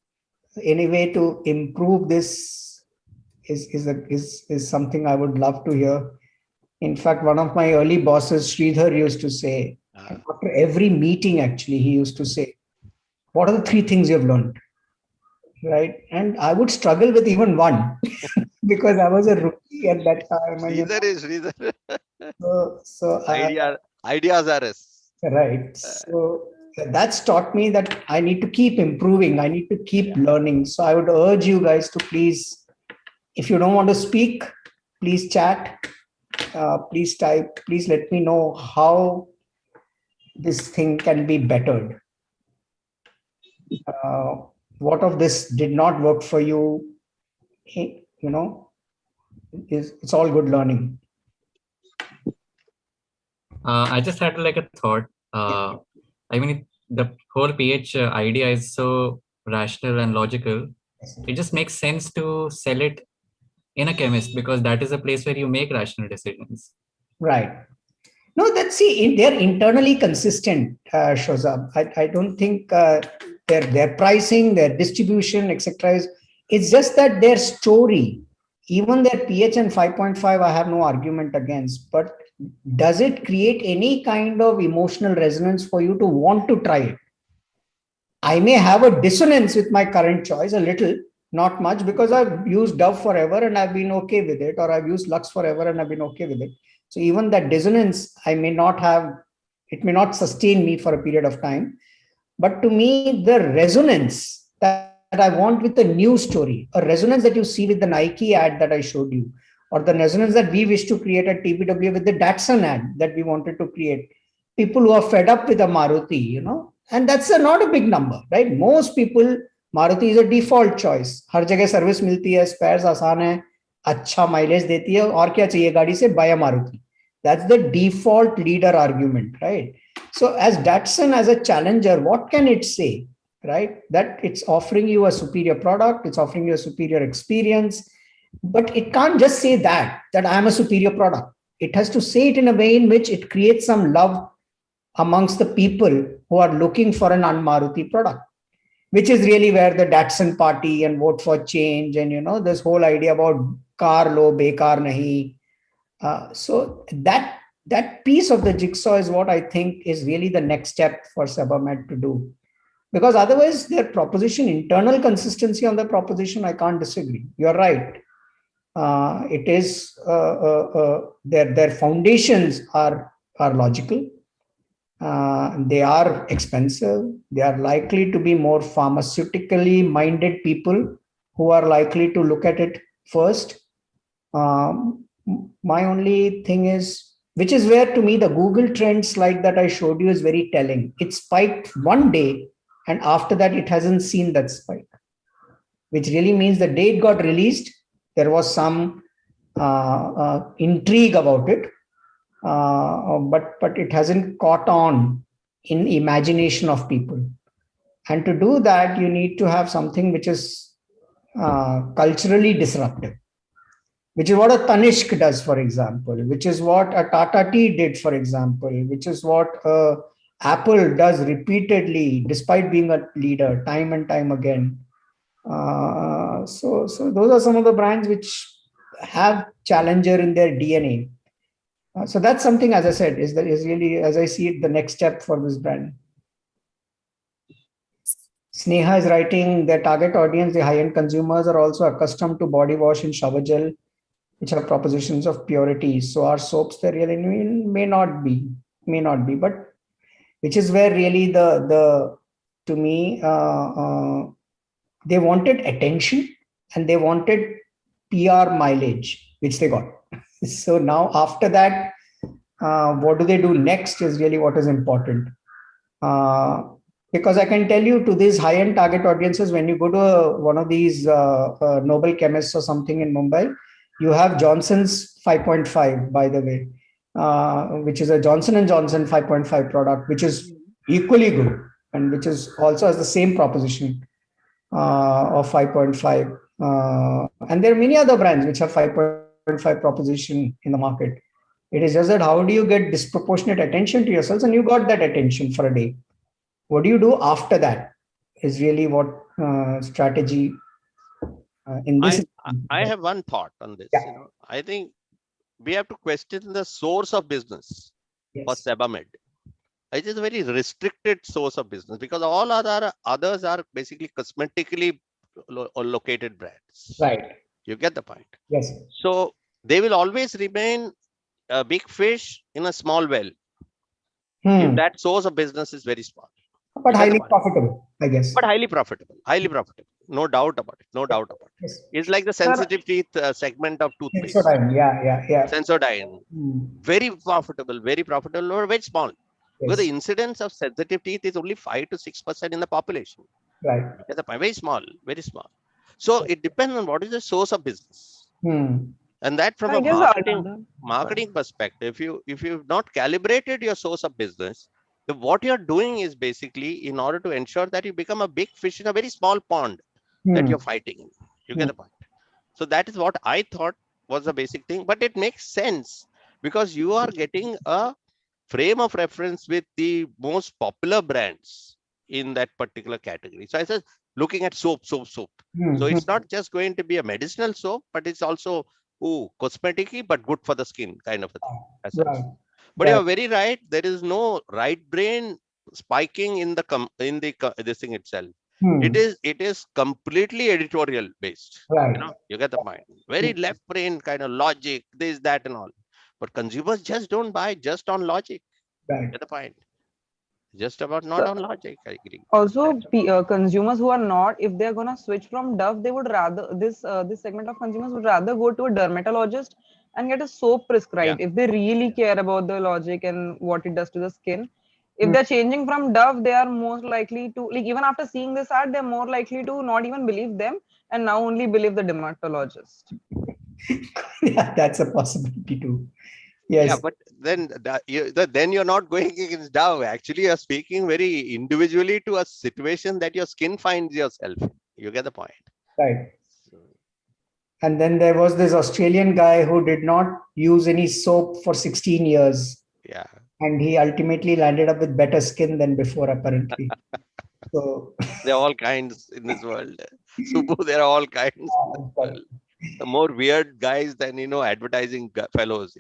Any way to improve this is something I would love to hear. In fact, one of my early bosses, Sridhar, used to say, after every meeting, actually, he used to say, what are the 3 things you've learned? Right. And I would struggle with even one because I was a rookie at that time. And, Sridhar. So ideas are us. Right. So that's taught me that I need to keep improving. I need to keep learning. So I would urge you guys to please, if you don't want to speak, please chat, please type, please let me know how this thing can be bettered. What of this did not work for you? It's all good learning. I just had like a thought. I mean, the whole pH idea is so rational and logical. It just makes sense to sell it in a chemist because that is a place where you make rational decisions. Right. No, they're internally consistent, Shozab. I don't think their pricing, their distribution, etc. It's just that their story, even their pH and 5.5, I have no argument against. But does it create any kind of emotional resonance for you to want to try it? I may have a dissonance with my current choice, a little, not much, because I've used Dove forever and I've been okay with it, or I've used Lux forever and I've been okay with it. So even that dissonance, it may not sustain me for a period of time. But to me, the resonance that I want with a new story, a resonance that you see with the Nike ad that I showed you, or the resonance that we wish to create at TBW with the Datsun ad that we wanted to create. People who are fed up with a Maruti, and that's not a big number, right? Most people, Maruti is a default choice. हर जगह service मिलती है, spares आसान है, अच्छा mileage देती है, और क्या चाहिए गाड़ी से? Buy a Maruti. That's the default leader argument, right? So as Datsun, as a challenger, what can it say, right? That it's offering you a superior product, it's offering you a superior experience, but it can't just say that I am a superior product. It has to say it in a way in which it creates some love amongst the people who are looking for an un-Maruti product, which is really where the Datsun party and vote for change and, this whole idea about car lo, bekar nahi. So that piece of the jigsaw is what I think is really the next step for Sebamed to do. Because otherwise their proposition, internal consistency on the proposition, I can't disagree. You're right. It is their foundations are logical. They are expensive. They are likely to be more pharmaceutically minded people who are likely to look at it first. My only thing is, which is where to me the Google Trends slide that I showed you is very telling. It spiked one day and after that it hasn't seen that spike, which really means the day it got released, there was some intrigue about it, but it hasn't caught on in imagination of people. And to do that, you need to have something which is culturally disruptive, which is what a Tanishq does, for example, which is what a Tata Tea did, for example, which is what Apple does repeatedly, despite being a leader, time and time again. So those are some of the brands which have challenger in their DNA. So that's something, as I said, is really, as I see it, the next step for this brand. Sneha is writing, their target audience, the high-end consumers, are also accustomed to body wash and shower gel, which have propositions of purity. So our soaps, they really may not be, but which is where really to me, they wanted attention and they wanted PR mileage, which they got. So now after that, what do they do next is really what is important. Because I can tell you, to these high-end target audiences, when you go to one of these Nobel chemists or something in Mumbai, you have Johnson's 5.5, by the way, which is a Johnson & Johnson 5.5 product, which is equally good and which is also has the same proposition of 5.5. And there are many other brands which have 5.5 proposition in the market. It is just that how do you get disproportionate attention to yourselves, and you got that attention for a day. What do you do after that is really what strategy in this I have one thought on this. Yeah. You know, I think we have to question the source of business for Sebamed. It is a very restricted source of business because all others are basically cosmetically located brands. Right. You get the point. Yes. So they will always remain a big fish in a small well. If that source of business is very small. But highly profitable, I guess. But highly profitable. Highly profitable. No doubt about it. No doubt about it. Yes. It's like the sensitive teeth segment of toothpaste. Sensodyne. Yeah. Sensodyne. Very profitable, or very small. Because the incidence of sensitive teeth is only 5 to 6% in the population. Right. Very small, very small. So it depends on what is the source of business. And that from a marketing perspective, if you've not calibrated your source of business, what you're doing is basically in order to ensure that you become a big fish in a very small pond that you're fighting in. You get the point. So that is what I thought was the basic thing, but it makes sense because you are getting a frame of reference with the most popular brands in that particular category. So I said, looking at soap. So it's not just going to be a medicinal soap, but it's also cosmetic-y, but good for the skin kind of a thing. Right. But you're very right. There is no right brain spiking in this thing itself. It is completely editorial based. Right. You get the point. Very left brain kind of logic, this, that, and all. But consumers just don't buy just on logic. Right. Get the point. Just about not on logic. I agree. Also, consumers who are not, if they're gonna switch from Dove, they would rather this segment of consumers would rather go to a dermatologist and get a soap prescribed if they really care about the logic and what it does to the skin. If they're changing from Dove, they are more likely to, like, even after seeing this ad, they're more likely to not even believe them and now only believe the dermatologist. Yeah, that's a possibility too. Yes. Yeah, but then you're not going against Dove. Actually, you're speaking very individually to a situation that your skin finds yourself. You get the point. Right. And then there was this Australian guy who did not use any soap for 16 years. Yeah. And he ultimately landed up with better skin than before, apparently. So there are all kinds in this world. Subbu, there are all kinds in this world. The more weird guys than advertising fellows.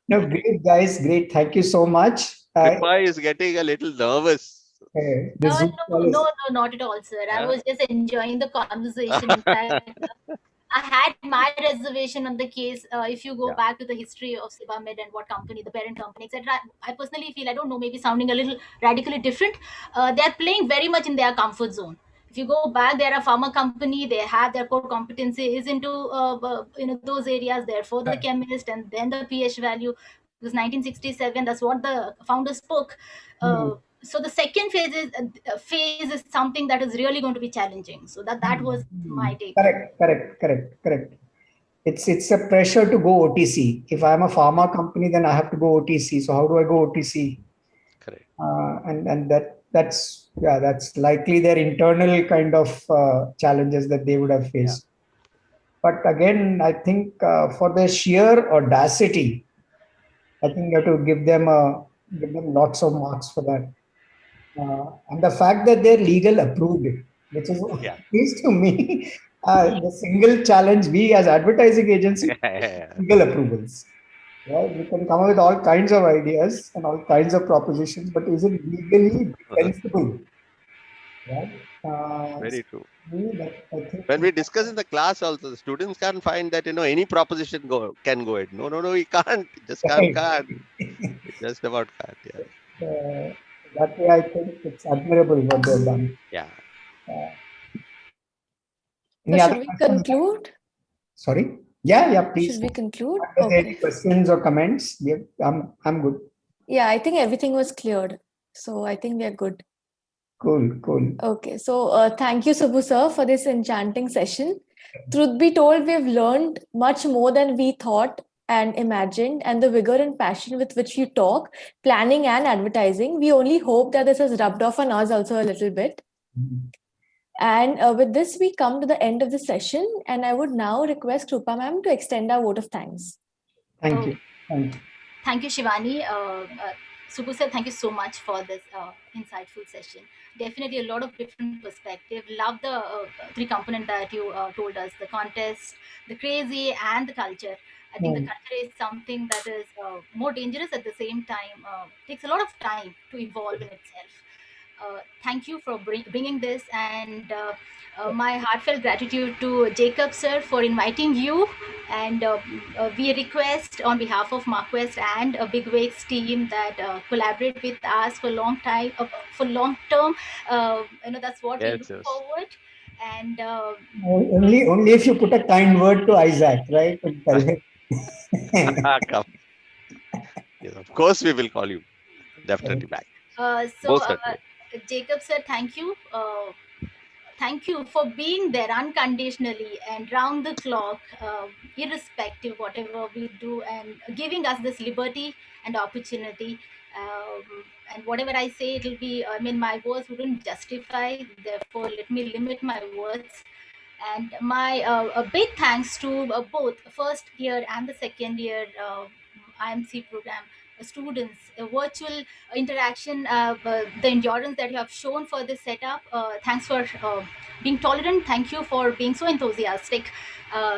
No, great guys, great. Thank you so much. Kripa is getting a little nervous. No, not at all, sir. I was just enjoying the conversation. In fact, I had my reservation on the case. If you go back to the history of Sebamed and what company, the parent company, etc., I personally feel, I don't know, maybe sounding a little radically different, they're playing very much in their comfort zone. If you go back, they're a pharma company. They have their core competency is into those areas. Therefore, the chemist and then the pH value. It was 1967. That's what the founder spoke. So the second phase is something that is really going to be challenging. So that was my take. Correct. It's a pressure to go OTC. If I'm a pharma company, then I have to go OTC. So how do I go OTC? Correct. And that's likely their internal kind of challenges that they would have faced. But again, I think for their sheer audacity, I think you have to give them lots of marks for that. And the fact that they're legal approved it, which is at least to me the single challenge we as advertising agents legal approvals. We can come up with all kinds of ideas and all kinds of propositions, but is it legally defensible? Very true. When we discuss in the class also, the students can't find that any proposition can go ahead. No, we can't. Just can't. Just about can't. That way, I think it's admirable what they've done. Yeah. Should we conclude? Sorry. Yeah, please. Should we conclude? Any questions or comments? Yeah, I'm good. Yeah, I think everything was cleared. So I think we are good. Cool. Okay, so thank you, Subbu sir, for this enchanting session. Truth be told, we've learned much more than we thought and imagined, and the vigor and passion with which you talk, planning and advertising. We only hope that this has rubbed off on us also a little bit. And with this, we come to the end of the session, and I would now request Krupa ma'am to extend our vote of thanks. Thank you. Thank you, Shivani. Subbu sir, thank you so much for this insightful session. Definitely a lot of different perspective. Love the three component that you told us: the contest, the crazy, and the culture. I think the culture is something that is more dangerous at the same time. Takes a lot of time to evolve in itself. Thank you for bringing this, and my heartfelt gratitude to Jacob sir for inviting you. And we request on behalf of MarQuest and Big Wigs team that collaborate with us for long time, for long term. That's what we Yes, look yes. forward. And Only if you put a kind word to Isaac, right? Tell him. Come. Yes, of course, we will call you definitely back. Most certainly. Jacob sir, thank you. Thank you for being there unconditionally and round the clock, irrespective whatever we do, and giving us this liberty and opportunity. And whatever I say, it'll be, I mean, my words wouldn't justify, therefore let me limit my words. And my a big thanks to both first year and the second year IMC program students, virtual interaction, the endurance that you have shown for this setup. Thanks for being tolerant. Thank you for being so enthusiastic.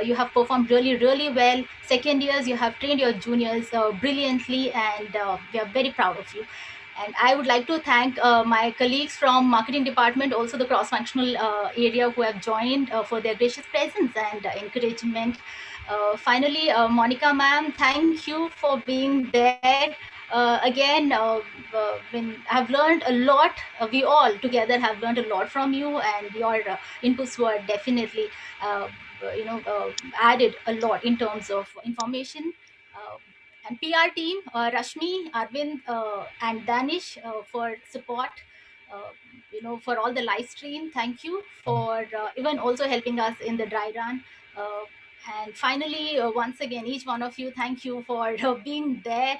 You have performed really, really well. Second years, you have trained your juniors brilliantly, and we are very proud of you. And I would like to thank my colleagues from marketing department, also the cross-functional area, who have joined for their gracious presence and encouragement. Finally, Monica ma'am, thank you for being there. Again, I've learned a lot. We all together have learned a lot from you, and your inputs were definitely, added a lot in terms of information. And PR team, Rashmi, Arvind, and Danish for support. For all the live stream. Thank you for even also helping us in the dry run. And finally, once again, each one of you, thank you for being there